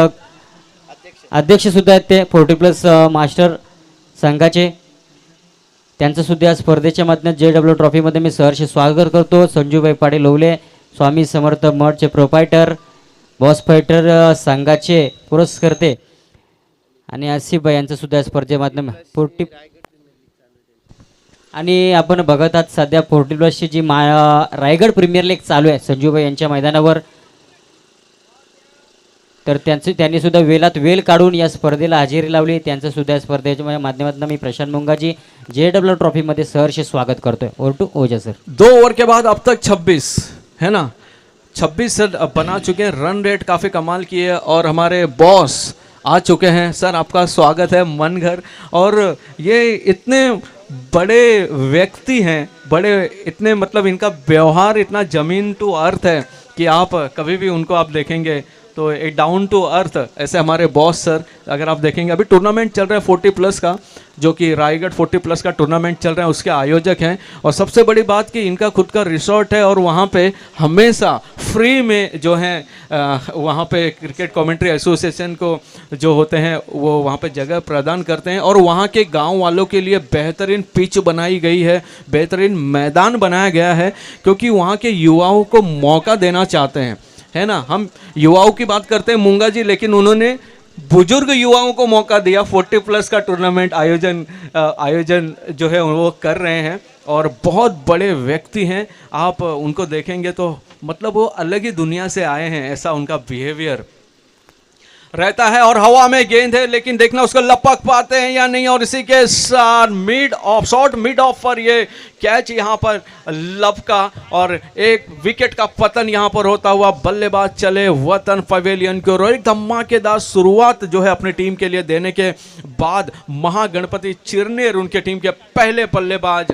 अध्यक्ष सुद्धा आहेत ते 40+ मास्टर संघाचे, त्यांचं सुद्धा या स्पर्धेच्या माध्यमातून JW ट्रॉफीमध्ये मी सहर्ष स्वागत करतो। संजूभाई पाटील ओवले, स्वामी समर्थ मठचे प्रोपायटर, बॉस फायटर संघाचे पुरस्कर्ते, आणि आसिफभाई यांचं सुद्धा या स्पर्धेच्या माध्यमातून 40। आणि आपण बघत आहात सध्या 40+ची जी रायगड प्रीमियर लीग चालू आहे संजूभाई यांच्या मैदानावर, तर त्यांनी सुद्धा वेलात वेल काढून या स्पर्धेला हजेरी लावली। त्यांचं सुद्धा या स्पर्धेच्या माध्यमातून मी प्रशांत मुंगाजी JW ट्रॉफीमध्ये सहर्ष स्वागत करतोय। ओवर टू ओजा सर। 2 ओवर के बाद अब तक 26, है ना, 26 रन बना चुके हैं, रन रेट काफ़ी कमाल की है, और हमारे बॉस आ चुके हैं। सर आपका स्वागत है मनघर। और ये इतने बड़े व्यक्ति हैं, बड़े इतने मतलब इनका व्यवहार इतना ज़मीन टू अर्थ है कि आप कभी भी उनको आप देखेंगे तो एक डाउन टू अर्थ, ऐसे हमारे बॉस सर। अगर आप देखेंगे अभी टूर्नामेंट चल रहा है 40+ का, जो कि रायगढ़ 40+ का टूर्नामेंट चल रहा है, उसके आयोजक हैं। और सबसे बड़ी बात कि इनका खुद का रिसोर्ट है, और वहाँ पे हमेशा फ्री में जो है वहाँ पे क्रिकेट कमेंट्री एसोसिएशन को जो होते हैं वो वहाँ पे जगह प्रदान करते हैं, और वहाँ के गांव वालों के लिए बेहतरीन पिच बनाई गई है, बेहतरीन मैदान बनाया गया है, क्योंकि वहाँ के युवाओं को मौका देना चाहते हैं, है ना। हम युवाओं की बात करते हैं मूंगा जी, लेकिन उन्होंने बुजुर्ग युवाओं को मौका दिया। 40+ का टूर्नामेंट आयोजन जो है वो कर रहे हैं, और बहुत बड़े व्यक्ति हैं। आप उनको देखेंगे तो मतलब वो अलग ही दुनिया से आए हैं, ऐसा उनका बिहेवियर। रहता है और हवा में गेंद है, लेकिन देखना उसको लपक पाते हैं या नहीं। और इसी के साथ mid of shot, mid of पर ये कैच यहाँ पर लपका और एक विकेट का पतन यहाँ पर होता हुआ बल्लेबाज चले वतन पवेलियन की ओर। एक धमाकेदार शुरुआत जो है अपनी टीम के लिए देने के बाद महागणपति चिरनेर उनके टीम के पहले बल्लेबाज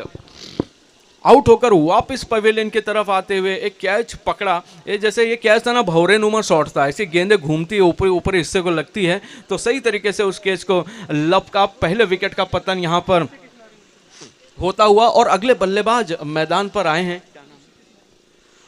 आउट होकर वापस पवेलियन की तरफ आते हुए एक कैच पकड़ा। ये जैसे ये कैच था ना, भौरे नुमा शॉट था, ऐसी गेंदें घूमती है ऊपर ऊपर हिस्से को लगती है, तो सही तरीके से उस कैच को लपका। पहले विकेट का पतन यहाँ पर होता हुआ और अगले बल्लेबाज मैदान पर आए हैं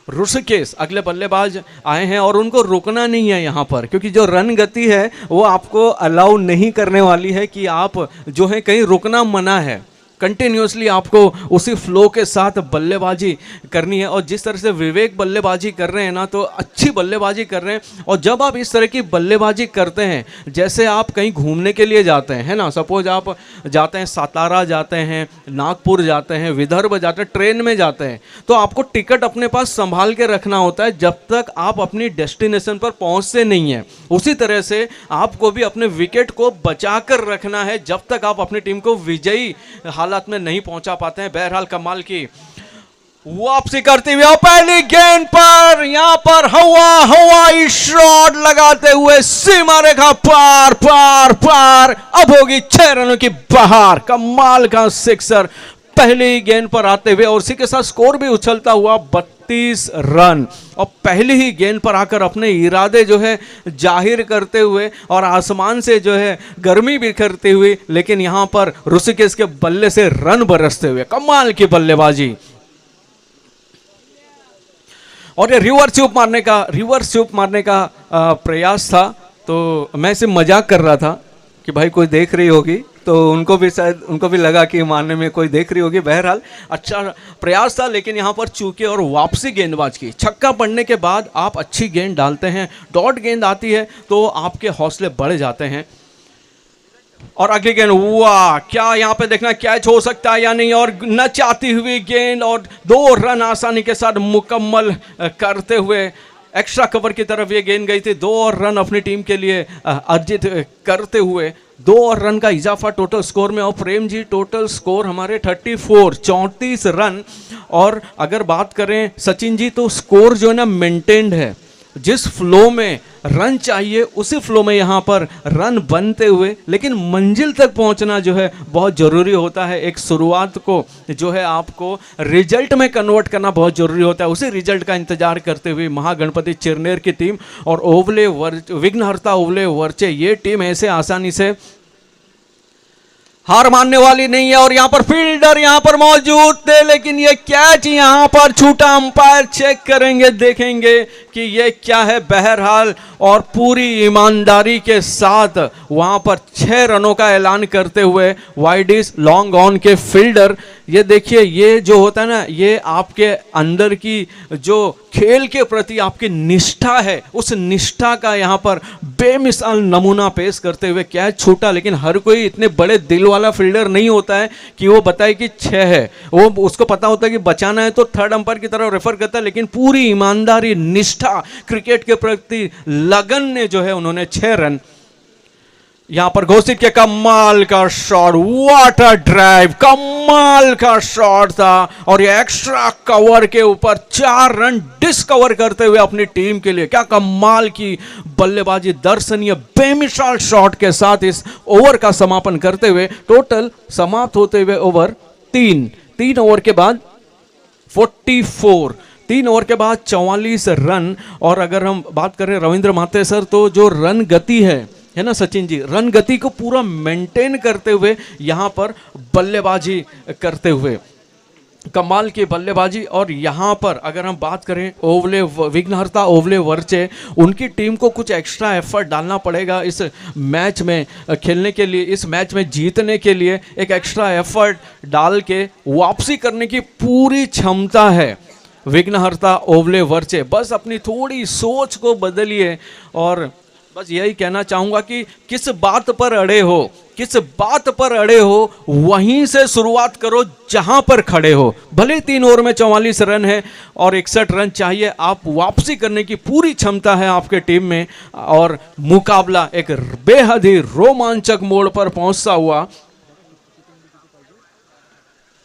ऋषिकेश। अगले बल्लेबाज आए हैं और उनको रुकना नहीं है यहाँ पर, क्योंकि जो रन गति है वो आपको अलाउ नहीं करने वाली है कि आप जो है कहीं रुकना मना है। कंटिन्यूसली आपको उसी फ्लो के साथ बल्लेबाजी करनी है। और जिस तरह से विवेक बल्लेबाजी कर रहे हैं ना, तो अच्छी बल्लेबाजी कर रहे हैं। और जब आप इस तरह की बल्लेबाजी करते हैं, जैसे आप कहीं घूमने के लिए जाते हैं, है ना, सपोज आप जाते हैं सातारा जाते हैं, नागपुर जाते हैं, विदर्भ जाते हैं, ट्रेन में जाते हैं, तो आपको टिकट अपने पास संभाल के रखना होता है जब तक आप अपनी डेस्टिनेशन पर पहुंचते नहीं हैं। उसी तरह से आपको भी अपने विकेट को बचा कर रखना है जब तक आप अपनी टीम को विजयी हालात में नहीं पहुंचा पाते हैं। बहरहाल कमाल की वापसी करते हुए और पहली गेंद पर यहां पर हवाई शॉट लगाते हुए सीमा रेखा पार पार पार। अब होगी 6 रनों की बहार। कमाल का सिक्सर पहली गेंद पर आते हुए और उसी के साथ स्कोर भी उछलता हुआ 32 रन। और पहली ही गेंद पर आकर अपने इरादे जो है जाहिर करते हुए और आसमान से जो है गर्मी बिखरते हुए, लेकिन यहां पर ऋषिकेश के बल्ले से रन बरसते हुए कमाल की बल्लेबाजी। और ये रिवर्स स्वीप मारने का प्रयास था, तो मैं इसे मजाक कर रहा था कि भाई कोई देख रही होगी, तो उनको भी लगा कि मारने में कोई देख रही होगी। बहरहाल अच्छा प्रयास था, लेकिन यहाँ पर चूके और वापसी गेंदबाज की। छक्का पड़ने के बाद आप अच्छी गेंद डालते हैं, डॉट गेंद आती है तो आपके हौसले बढ़ जाते हैं। और अगली गेंद, वाह, क्या यहाँ पे देखना कैच हो सकता है या नहीं। और न चाहती हुई गेंद और 2 रन आसानी के साथ मुकम्मल करते हुए एक्स्ट्रा कवर की तरफ ये गेंद गई थी। 2 और रन अपनी टीम के लिए अर्जित करते हुए 2 और रन का इजाफा टोटल स्कोर में। और प्रेम जी टोटल स्कोर हमारे 34 रन। और अगर बात करें सचिन जी, तो स्कोर जो है ना मेंटेन्ड है। जिस फ्लो में रन चाहिए उसी फ्लो में यहाँ पर रन बनते हुए, लेकिन मंजिल तक पहुँचना जो है बहुत ज़रूरी होता है। एक शुरुआत को जो है आपको रिजल्ट में कन्वर्ट करना बहुत ज़रूरी होता है। उसी रिजल्ट का इंतजार करते हुए महागणपति चिरनेर की टीम और विघ्नहर्ता ओवले वर्चे, ये टीम ऐसे आसानी से हार मानने वाली नहीं है। और यहाँ पर फील्डर यहाँ पर मौजूद थे, लेकिन ये कैच यहाँ पर छूटा। अंपायर चेक करेंगे, देखेंगे कि ये क्या है। बहरहाल और पूरी ईमानदारी के साथ वहाँ पर 6 रनों का ऐलान करते हुए वाइडिस लॉन्ग ऑन के फील्डर, ये देखिए, ये जो होता है ना, ये आपके अंदर की जो खेल के प्रति आपकी निष्ठा है, उस निष्ठा का यहाँ पर बेमिसाल नमूना पेश करते हुए कैच छूटा। लेकिन हर कोई इतने बड़े दिल वाला फील्डर नहीं होता है कि वो बताए कि 6 है। वो उसको पता होता है कि बचाना है तो थर्ड अंपायर की तरफ रेफर करता है। लेकिन पूरी ईमानदारी, निष्ठा, क्रिकेट के प्रति लगन ने जो है उन्होंने 6 रन यहां पर घोषित किया। कमाल का शॉट, वाटर ड्राइव, कमाल का शॉट था। और ये एक्स्ट्रा कवर के ऊपर 4 रन डिस्कवर करते हुए अपनी टीम के लिए क्या कमाल की बल्लेबाजी, दर्शनीय बेमिसाल शॉट के साथ इस ओवर का समापन करते हुए टोटल समाप्त होते हुए ओवर 3 ओवर के बाद 44, 3 ओवर के बाद 44 रन। और अगर हम बात करें रविंद्र माते सर, तो जो रन गति है ना सचिन जी, रन गति को पूरा मेंटेन करते हुए यहाँ पर बल्लेबाजी करते हुए कमाल की बल्लेबाजी। और यहाँ पर अगर हम बात करें विघ्नहर्ता ओवले वर्चे, उनकी टीम को कुछ एक्स्ट्रा एफर्ट डालना पड़ेगा इस मैच में खेलने के लिए, इस मैच में जीतने के लिए एक एक्स्ट्रा एफर्ट डाल के वापसी करने की पूरी क्षमता है विघ्नहर्ता ओवले वर्चे। बस अपनी थोड़ी सोच को बदलिए और बस यही कहना चाहूंगा कि किस बात पर अड़े हो, किस बात पर अड़े हो, वहीं से शुरुआत करो जहां पर खड़े हो। भले 3 ओवर में 44 रन है और 61 रन चाहिए, आप वापसी करने की पूरी क्षमता है आपके टीम में। और मुकाबला एक बेहद ही रोमांचक मोड़ पर पहुंचता हुआ।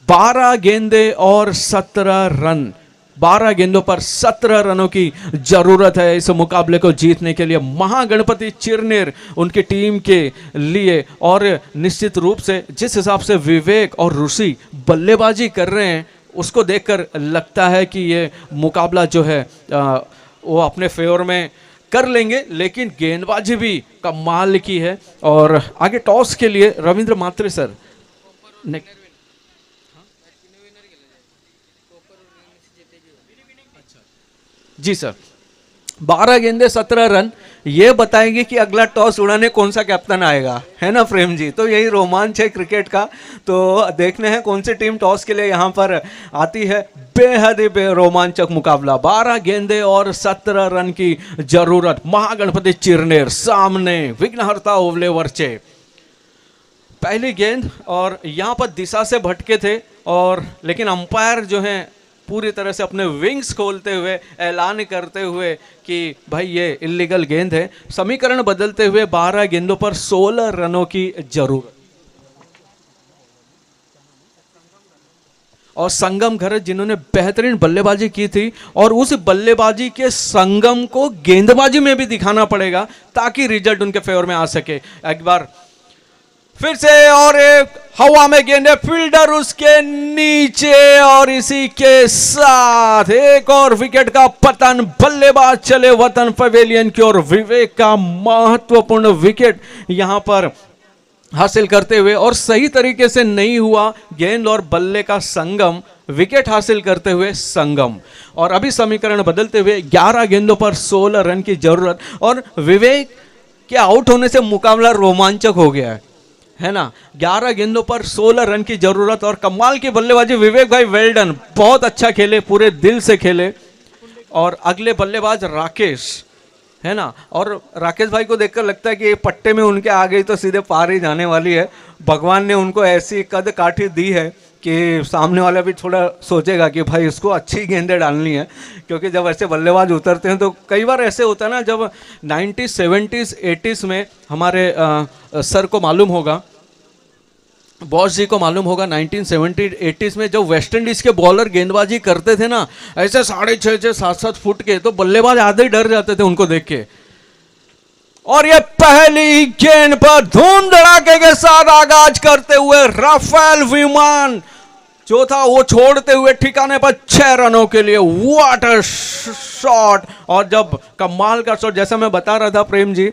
12 गेंदे और 17 रन, 12 गेंदों पर 17 रनों की जरूरत है इस मुकाबले को जीतने के लिए। महागणपति चिरनेर उनकी टीम के लिए, और निश्चित रूप से जिस हिसाब से विवेक और ऋषि बल्लेबाजी कर रहे हैं उसको देखकर लगता है कि ये मुकाबला जो है वो अपने फेवर में कर लेंगे, लेकिन गेंदबाजी भी कमाल की है। और आगे टॉस के लिए रविंद्र मात्रे सर। जी सर, 12 गेंदे 17 रन, ये बताएंगे कि अगला टॉस उड़ाने कौन सा कैप्टन आएगा, है ना प्रेम जी। तो यही रोमांच है क्रिकेट का। तो देखने हैं कौन सी टीम टॉस के लिए यहाँ पर आती है। बेहद ही रोमांचक मुकाबला, 12 गेंदे और 17 रन की जरूरत। महागणपति चिरनेर सामने, विघ्नहर्ता ओवले वर्चे। पहली गेंद, और यहाँ पर दिशा से भटके थे, और लेकिन अंपायर जो है पूरी तरह से अपने विंग्स खोलते हुए ऐलान करते हुए कि भाई ये इल्लीगल गेंद है। समीकरण बदलते हुए 12 गेंदों पर 16 रनों की जरूरत। और संगम घरत जिन्होंने बेहतरीन बल्लेबाजी की थी, और उस बल्लेबाजी के संगम को गेंदबाजी में भी दिखाना पड़ेगा ताकि रिजल्ट उनके फेवर में आ सके। एक बार फिर से, और एक हवा में गेंद है, फील्डर उसके नीचे, और इसी के साथ एक और विकेट का पतन। बल्लेबाज चले वतन पवेलियन की ओर। विवेक का महत्वपूर्ण विकेट यहां पर हासिल करते हुए, और सही तरीके से नहीं हुआ गेंद और बल्ले का संगम, विकेट हासिल करते हुए संगम। और अभी समीकरण बदलते हुए 11 गेंदों पर 16 रन की जरूरत, और विवेक के आउट होने से मुकाबला रोमांचक हो गया है ना। 11 गेंदों पर 16 रन की जरूरत, और कमाल की बल्लेबाजी। विवेक भाई वेल डन, बहुत अच्छा खेले, पूरे दिल से खेले। और अगले बल्लेबाज राकेश, है ना। और राकेश भाई को देखकर लगता है कि ये पट्टे में उनके आ गई तो सीधे पार ही जाने वाली है। भगवान ने उनको ऐसी कद काठी दी है कि सामने वाला भी थोड़ा सोचेगा कि भाई इसको अच्छी गेंदें डालनी है, क्योंकि जब ऐसे बल्लेबाज उतरते हैं तो कई बार ऐसे होता है ना। जब 90s 70s 80s में हमारे सर को मालूम होगा, बॉस जी को मालूम होगा, 1970 80s में जब वेस्ट इंडीज के बॉलर गेंदबाजी करते थे ना, ऐसे 6.5 7 फुट के, तो बल्लेबाज आधे डर जाते थे उनको देख के। और ये पहली गेंद पर धूम धड़ाके के साथ आगाज करते हुए राफेल विमान जो था वो छोड़ते हुए ठिकाने पर 6 रनों के लिए। What a shot! और जब कमाल का शॉट, जैसा मैं बता रहा था प्रेम जी,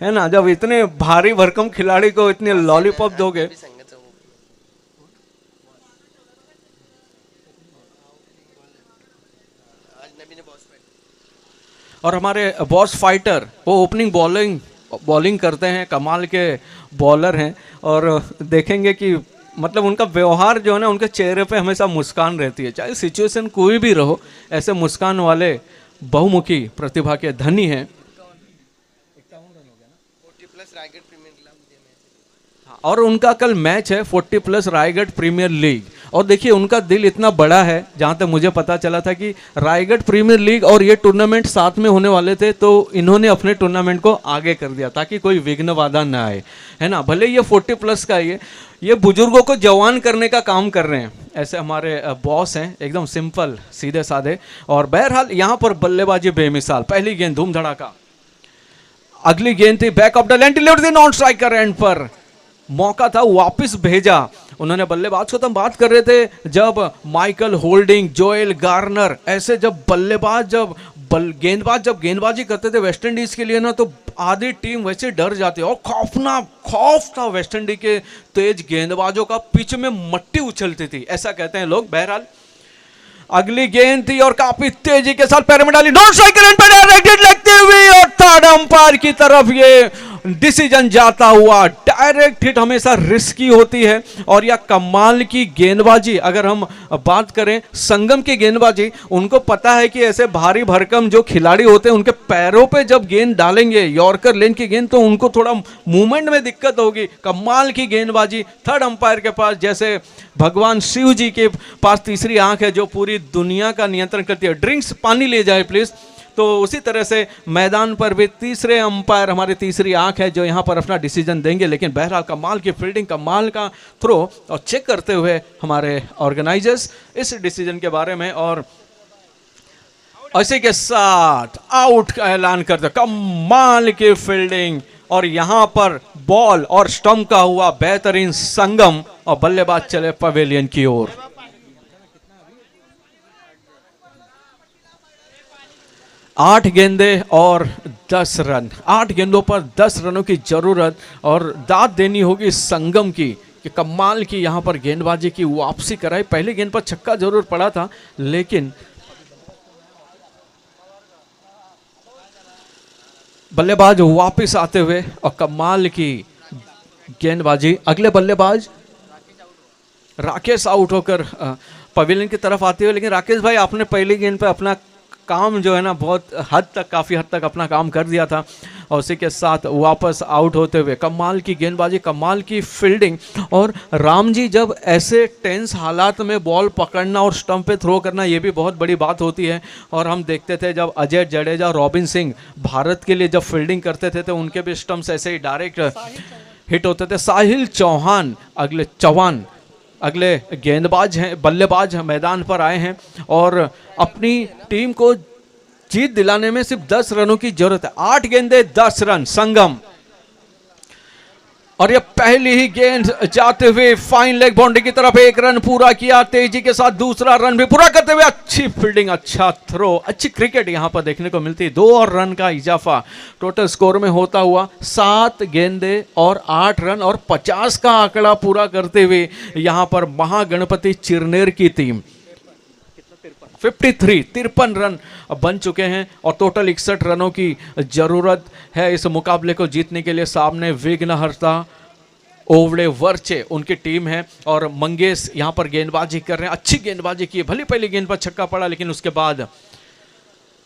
है ना, जब इतने भारी भरकम खिलाड़ी को इतने लॉलीपॉप दोगे, और हमारे बॉस फाइटर वो ओपनिंग बॉलिंग करते हैं, कमाल के बॉलर हैं। और देखेंगे कि मतलब उनका व्यवहार जो है ना, उनके चेहरे पे हमेशा मुस्कान रहती है, चाहे सिचुएशन कोई भी रहो। ऐसे मुस्कान वाले बहुमुखी प्रतिभा के धनी हैं। और उनका कल मैच है 40+ रायगढ़ प्रीमियर लीग। और देखिए उनका दिल इतना बड़ा है, जहाँ तक मुझे पता चला था कि रायगढ़ प्रीमियर लीग और ये टूर्नामेंट साथ में होने वाले थे, तो इन्होंने अपने टूर्नामेंट को आगे कर दिया ताकि कोई विघ्न बाधा ना आए, है ना। भले ये 40+ का ये बुजुर्गों को जवान करने का काम कर रहे हैं। ऐसे हमारे बॉस हैं, एकदम सिंपल सीधे साधे। और बहरहाल यहाँ पर बल्लेबाजी बेमिसाल। पहली गेंद धूम धड़ाका, अगली गेंद थी back of the line, delivered the non striker end पर। मौका था, वापस भेजा उन्होंने बल्लेबाज को। तो हम बात कर रहे थे जब माइकल होल्डिंग, जोएल गार्नर, ऐसे जब बल्लेबाज जब गेंदबाजी करते थे वेस्ट इंडीज के लिए ना, तो आधी टीम वैसे डर जाती है। और खौफ था वेस्ट इंडीज के तेज गेंदबाजों का, पिच में मट्टी उछलती थी, ऐसा कहते हैं लोग। बहरहाल अगली गेंद थी और काफी तेजी के साथ पैर में डाली, नॉन स्ट्राइकर एंड पर डायरेक्टेड लगती हुई, और थर्ड अंपायर की तरफ ये डिसीजन जाता हुआ, डायरेक्ट हिट हमेशा रिस्की होती है। और यह कमाल की गेंदबाजी, अगर हम बात करें संगम की गेंदबाजी, उनको पता है कि ऐसे भारी भरकम जो खिलाड़ी होते हैं उनके पैरों पे जब गेंद डालेंगे यॉर्कर लेन की गेंद, तो उनको थोड़ा मूवमेंट में दिक्कत होगी। कमाल की गेंदबाजी थर्ड अंपायर के पास, जैसे भगवान शिव जी के पास तीसरी आंख है जो पूरी दुनिया का नियंत्रण करती है। ड्रिंक्स पानी ले जाए प्लीज। तो उसी तरह से मैदान पर भी तीसरे अंपायर हमारी तीसरी आंख है जो यहाँ पर अपना डिसीजन देंगे। लेकिन बहरहाल कमाल की फील्डिंग, कमाल का थ्रो, और चेक करते हुए हमारे ऑर्गेनाइजर्स इस डिसीजन के बारे में, और इसी के साथ आउट का ऐलान करते। कमाल की फील्डिंग, और यहां पर बॉल और स्टंप का हुआ बेहतरीन संगम, और बल्लेबाज चले पवेलियन की ओर। आठ गेंदे और 10 रन, 8 गेंदों पर 10 रनों की जरूरत, और दाद देनी होगी संगम की कि कमाल की यहां पर गेंदबाजी की वापसी कराई। पहली गेंद पर छक्का जरूर पड़ा था, लेकिन बल्लेबाज वापस आते हुए और कमाल की गेंदबाजी। अगले बल्लेबाज राकेश आउट होकर पवेलियन की तरफ आते हुए। लेकिन राकेश भाई, आपने पहली गेंद पे अपना काम जो है ना बहुत हद तक, काफ़ी हद तक अपना काम कर दिया था, और उसी के साथ वापस आउट होते हुए कमाल की गेंदबाजी, कमाल की फील्डिंग। और राम जी, जब ऐसे टेंस हालात में बॉल पकड़ना और स्टंप पे थ्रो करना, ये भी बहुत बड़ी बात होती है। और हम देखते थे जब अजय जडेजा, रॉबिन सिंह भारत के लिए जब फील्डिंग करते थे तो उनके भी स्टंप्स ऐसे ही डायरेक्ट हिट होते थे। साहिल चौहान अगले गेंदबाज हैं, बल्लेबाज मैदान पर आए हैं, और अपनी टीम को जीत दिलाने में सिर्फ 10 रनों की जरूरत है। 8 गेंदे 10 रन संगम, और ये पहली ही गेंद जाते हुए फाइन लेग बाउंड्री की तरफ 1 रन पूरा किया, तेजी के साथ दूसरा रन भी पूरा करते हुए अच्छी फील्डिंग, अच्छा थ्रो, अच्छी क्रिकेट यहां पर देखने को मिलती है। 2 और रन का इजाफा टोटल स्कोर में होता हुआ 7 गेंदे और 8 रन और 50 का आंकड़ा पूरा करते हुए यहां पर महागणपति चिरनेर की टीम 53 रन बन चुके हैं, और टोटल 61 रनों की जरूरत है इस मुकाबले को जीतने के लिए। सामने विघ्नहर्ता ओवड़े वर्चे उनकी टीम है, और मंगेश यहां पर गेंदबाजी कर रहे हैं। अच्छी गेंदबाजी की, भली पहली गेंद पर छक्का पड़ा, लेकिन उसके बाद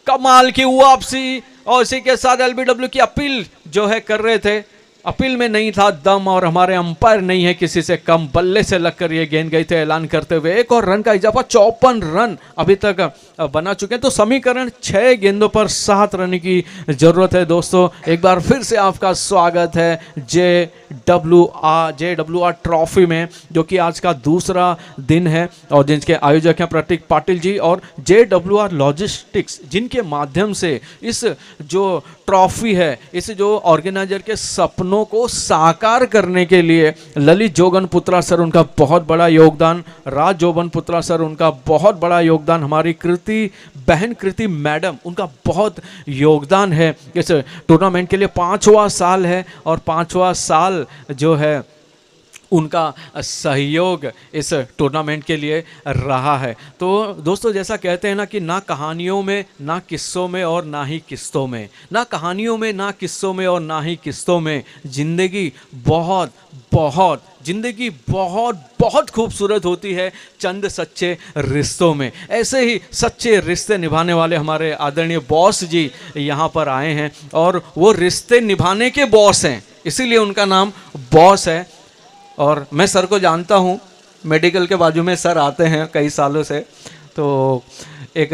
कमाल की वापसी, और इसी के साथ एलबीडब्ल्यू की अपील जो है कर रहे थे, अपील में नहीं था दम, और हमारे अंपायर नहीं है किसी से कम, बल्ले से लगकर ये गेंद गई थे ऐलान करते हुए। 1 और रन का इजाफा, 54 रन अभी तक बना चुके हैं। तो समीकरण 6 गेंदों पर 7 रन की जरूरत है। दोस्तों, एक बार फिर से आपका स्वागत है JWR ट्रॉफी में, जो कि आज का दूसरा दिन है, और जिनके आयोजक हैं प्रतीक पाटिल जी और JWR लॉजिस्टिक्स, जिनके माध्यम से इस जो ट्रॉफी है, इस जो ऑर्गेनाइजर के सपनों को साकार करने के लिए ललित जोगन पुत्रा सर उनका बहुत बड़ा योगदान, राज जोगन पुत्रा सर उनका बहुत बड़ा योगदान, हमारी बहन कृति मैडम उनका बहुत योगदान है इस टूर्नामेंट के लिए। 5वां साल है, और 5वां साल जो है उनका सहयोग इस टूर्नामेंट के लिए रहा है। तो दोस्तों, जैसा कहते हैं ना कि ना कहानियों में, ना किस्सों में, और ना ही किस्तों में, ना कहानियों में, ना किस्सों में, और ना ही किस्तों में, जिंदगी बहुत खूबसूरत होती है चंद सच्चे रिश्तों में। ऐसे ही सच्चे रिश्ते निभाने वाले हमारे आदरणीय बॉस जी यहाँ पर आए हैं, और वो रिश्ते निभाने के बॉस हैं, इसीलिए उनका नाम बॉस है। और मैं सर को जानता हूँ, मेडिकल के बाजू में सर आते हैं कई सालों से, तो एक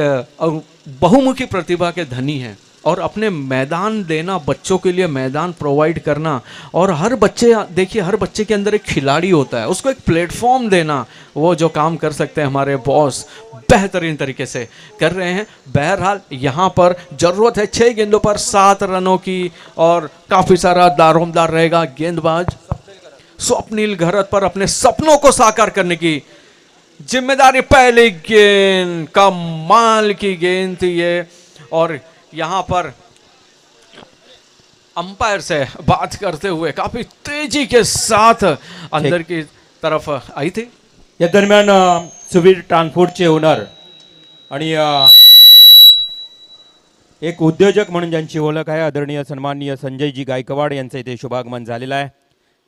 बहुमुखी प्रतिभा के धनी हैं, और अपने मैदान देना, बच्चों के लिए मैदान प्रोवाइड करना, और हर बच्चे, देखिए हर बच्चे के अंदर एक खिलाड़ी होता है, उसको एक प्लेटफॉर्म देना, वो जो काम कर सकते हैं हमारे बॉस बेहतरीन तरीके से कर रहे हैं। बहरहाल यहाँ पर जरूरत है 6 गेंदों पर 7 रनों की, और काफ़ी सारा दारोमदार रहेगा गेंदबाज स्वप्निल घरत पर अपने सपनों को साकार करने की जिम्मेदारी। पहली गेंद कमाल की गेंद थी ये, और यहां पर अंपायर से बात करते हुए काफी तेजी के साथ अंदर की तरफ आई थी। या दरम्यान सुवीर ट्रान्सपोर्टचे ओनर आणि एक उद्योजक म्हणून ज्यांची ओळख आहे आदरणीय सन्माननीय संजयजी गायकवाड यांचं इथे शुभागमन झालेलं आहे.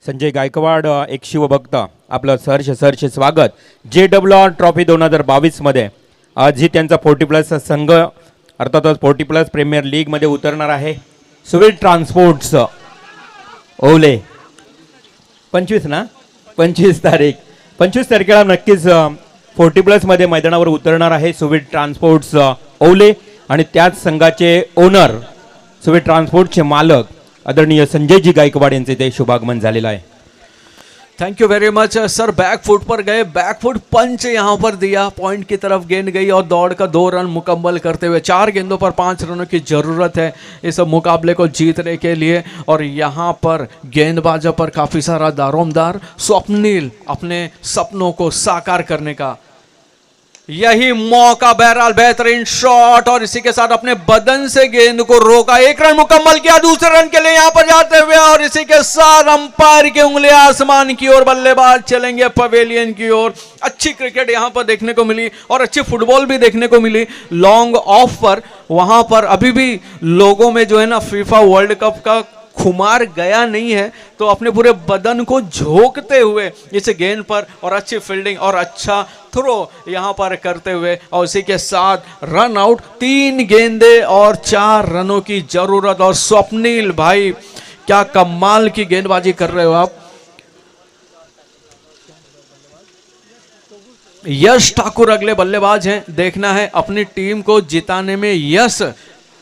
संजय गायकवाड एक शिवभक्त, आपलं सहर्ष स्वागत. JWR ट्रॉफी 2022 मध्ये आज ही त्यांचा 40+ संघ अर्थातच 40+ प्रीमियर लीग मध्ये उतरणार आहे. सुविध ट्रान्सपोर्ट्स ओले 25 ना 25 तारखेला नक्कीच 40+ मध्ये मैदानावर उतरणार आहे सुविध ट्रान्सपोर्ट्स ओले. आणि त्याच संघाचे ओनर सुविध ट्रान्सपोर्टचे मालक आदरणीय संजयजी गायकवाड यांचे ते शुभागमन झालेलं आहे. Thank you very much sir. Back foot पर गए, बैक फुट पंच यहाँ पर दिया, पॉइंट की तरफ गेंद गई और दौड़ का 2 रन मुकम्मल करते हुए 4 गेंदों पर 5 रनों की ज़रूरत है इस मुकाबले को जीतने के लिए. और यहाँ पर गेंदबाजों पर काफ़ी सारा दारोमदार. स्वप्निल अपने सपनों को साकार करने का यही मौका, बहरहाल बेहतरीन शॉट और इसी के साथ अपने बदन से गेंद को रोका, 1 रन मुकम्मल किया. दूसरे रन के लिए यहां पर जाते हुए और इसी के साथ अंपायर की उंगलियां आसमान की ओर, बल्लेबाज चलेंगे पवेलियन की ओर. अच्छी क्रिकेट यहां पर देखने को मिली और अच्छी फुटबॉल भी देखने को मिली. लॉन्ग ऑफ पर वहां पर अभी भी लोगों में जो है ना फीफा वर्ल्ड कप का खुमार गया नहीं है, तो अपने पूरे बदन को झोंकते हुए इस गेंद पर और अच्छी फील्डिंग और अच्छा थ्रो यहां पर करते हुए और इसी के साथ रन आउट. 3 गेंदे और 4 रनों की जरूरत. और स्वप्निल भाई क्या कमाल की गेंदबाजी कर रहे हो आप. यश ठाकुर अगले बल्लेबाज हैं. देखना है अपनी टीम को जिताने में यश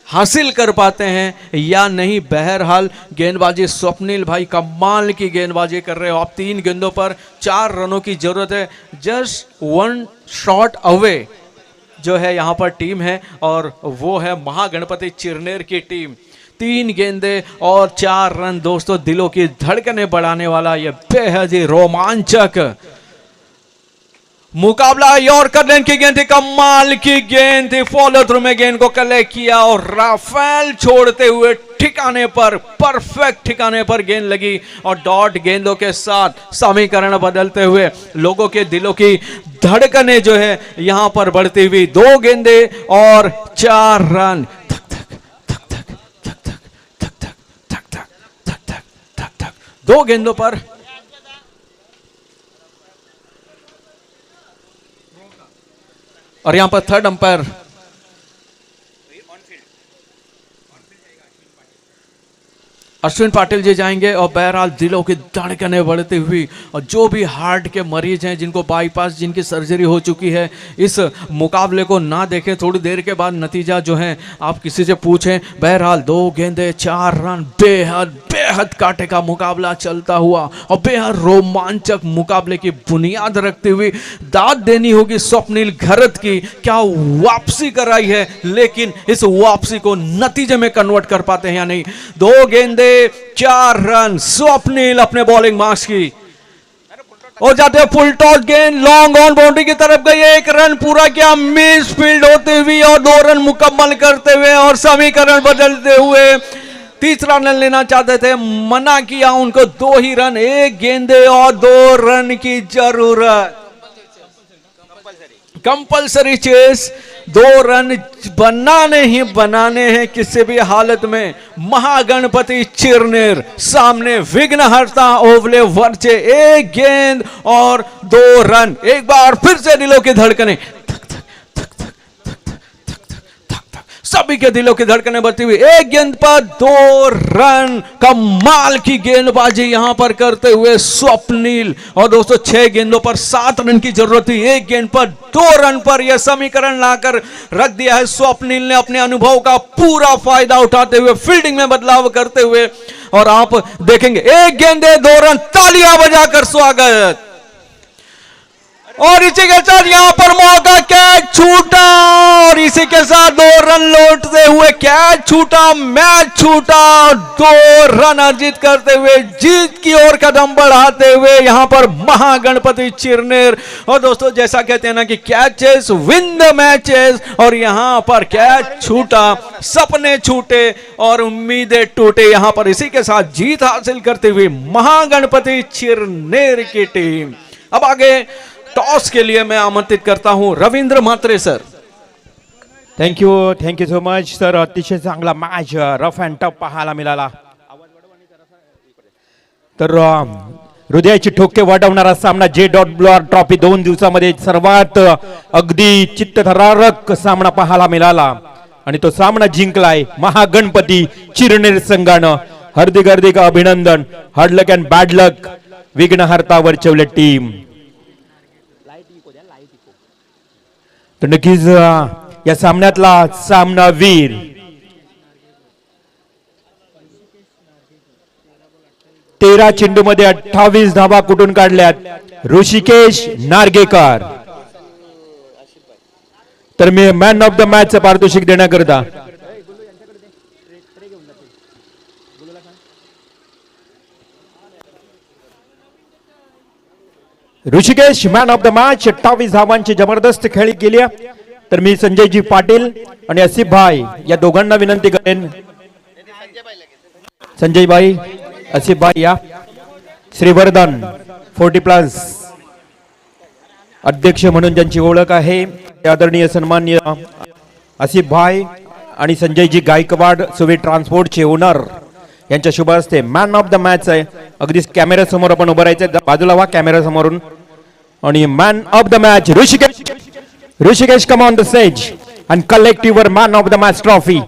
हासिल कर पाते हैं या नहीं. बहरहाल गेंदबाजी स्वप्निल भाई कमाल की गेंदबाजी कर रहे हो आप. 3 गेंदों पर 4 रनों की जरूरत है. जस्ट 1 शॉट अवे जो है यहाँ पर टीम है और वो है महागणपति चिरनेर की टीम. 3 गेंदे और 4 रन. दोस्तों दिलों की धड़कनें बढ़ाने वाला ये बेहद ही रोमांचक मुकाबला. यॉर्कर लेन की गेंद थी, कमाल की गेंद थी. फॉलो थ्रू में गेंद को कलेक्ट किया और राफेल छोड़ते हुए ठिकाने पर, परफेक्ट ठिकाने पर गेंद लगी और डॉट गेंदों के साथ समीकरण बदलते हुए लोगों के दिलों की धड़कनें जो है यहां पर बढ़ती हुई. 2 गेंदे और 4 रन. थक थक थक थक थक थक थक थक थक थक थक थक थक थक 2 गेंदों पर और यहां पर थर्ड अंपायर अश्विन पाटिल जी जाएंगे. और बहरहाल दिलों की धड़कनें बढ़ती हुई और जो भी हार्ट के मरीज हैं जिनको बाईपास, जिनकी सर्जरी हो चुकी है, इस मुकाबले को ना देखें. थोड़ी देर के बाद नतीजा जो है आप किसी से पूछें. बहरहाल 2 गेंदे 4 रन. बेहद बेहद कांटे का मुकाबला चलता हुआ और बेहद रोमांचक मुकाबले की बुनियाद रखती हुई दाद देनी होगी स्वप्निल घरत की. क्या वापसी कराई है, लेकिन इस वापसी को नतीजे में कन्वर्ट कर पाते हैं या नहीं. 2 गेंदे 4 रन. स्वप्निल अपने बॉलिंग मार्क्स की और जाते फुल टॉस. गेंद लॉन्ग ऑन बाउंड्री की तरफ गई. 1 रन पूरा किया, मिस फील्ड होते हुए और 2 रन मुकम्मल करते हुए और समीकरण बदलते हुए. तीसरा रन लेना चाहते थे, मना किया उनको. 2 ही रन, 1 गेंदे और 2 रन की जरूरत. Compulsory chess. 2 रन बनाने ही बनाने हैं किसी भी हालत में. महागणपति चिरनेर सामने विघ्नहर्ता ओवले वर्चे. 1 गेंद और 2 रन. एक बार फिर से दिलों की धड़कनें सभी के दिलों की धड़कनें बढ़ती हुई. 1 गेंद पर 2 रन. कमाल की गेंदबाजी यहां पर करते हुए स्वप्निल. और दोस्तों 6 गेंदों पर 7 रन की जरूरत थी. 1 गेंद पर 2 रन पर यह समीकरण लाकर रख दिया है स्वप्निल ने. अपने अनुभव का पूरा फायदा उठाते हुए फील्डिंग में बदलाव करते हुए. और आप देखेंगे 1 गेंदे 2 रन. तालियां बजाकर स्वागत. और इसी के साथ यहां पर मौका, कैच छूटा और इसी के साथ 2 रन लौटते हुए कैच छूटा, मैच छूटा. 2 रन अर्जित करते हुए जीत की ओर कदम बढ़ाते हुए यहां पर महागणपति चिरनेर. और दोस्तों जैसा कहते हैं ना कि कैचेस विन द मैचेस. और यहां पर कैच छूटा, सपने छूटे और उम्मीदें टूटे. यहां पर इसी के साथ जीत हासिल करते हुए महागणपति चिरनेर की टीम. अब आगे टॉस के लिए मैं आमंत्रित करता हूं Ravindra Mhatre sir. Thank you so much sir. अतिशय चांगला मॅच रफ अँड टफ पाहायला मिळाला. तर हृदयाची ठोके वाढवणारा सामना जे डॉट ब्लॉर ट्रॉफी 2 दिवसामध्ये सर्वात अगदी चित्तथरारक सामना पाहायला मिळाला आणि तो सामना जिंकलाय महागणपती चिरनेर संघानं. हार्दिक अभिनंदन. Hard luck and bad luck विघ्नहर्ता वर्चवले टीम. तर नक्कीच या सामन्यातला सामनावीर तेरा चेंडू मध्ये 28 धावा कुठून काढल्यात ऋषिकेश नार्गेकर. तर मी मॅन ऑफ द मॅच पारितोषिक देण्याकरता Rishikesh man of the match. 28 धावांची जबरदस्त खेळी केली. तर मी संजयजी पाटील आणि आसिफ भाई या दोघांना विनंती करेन. संजय भाई, आसिफ भाई या. श्रीवर्धन 40+ अध्यक्ष म्हणून ज्यांची ओळख आहे ते आदरणीय सन्माननीय आसिफ भाई आणि संजयजी गायकवाड सुवे ट्रान्सपोर्टचे ओनर यांच्या शुभ हस्ते मॅन ऑफ द मॅच आहे. अगदी कॅमेरा समोर आपण उभं राहायचं. बाजूला व्हा कॅमेरा समोरून. आणि man of the match Rishikesh. Rishikesh, come on the stage and collect your man of the match trophy.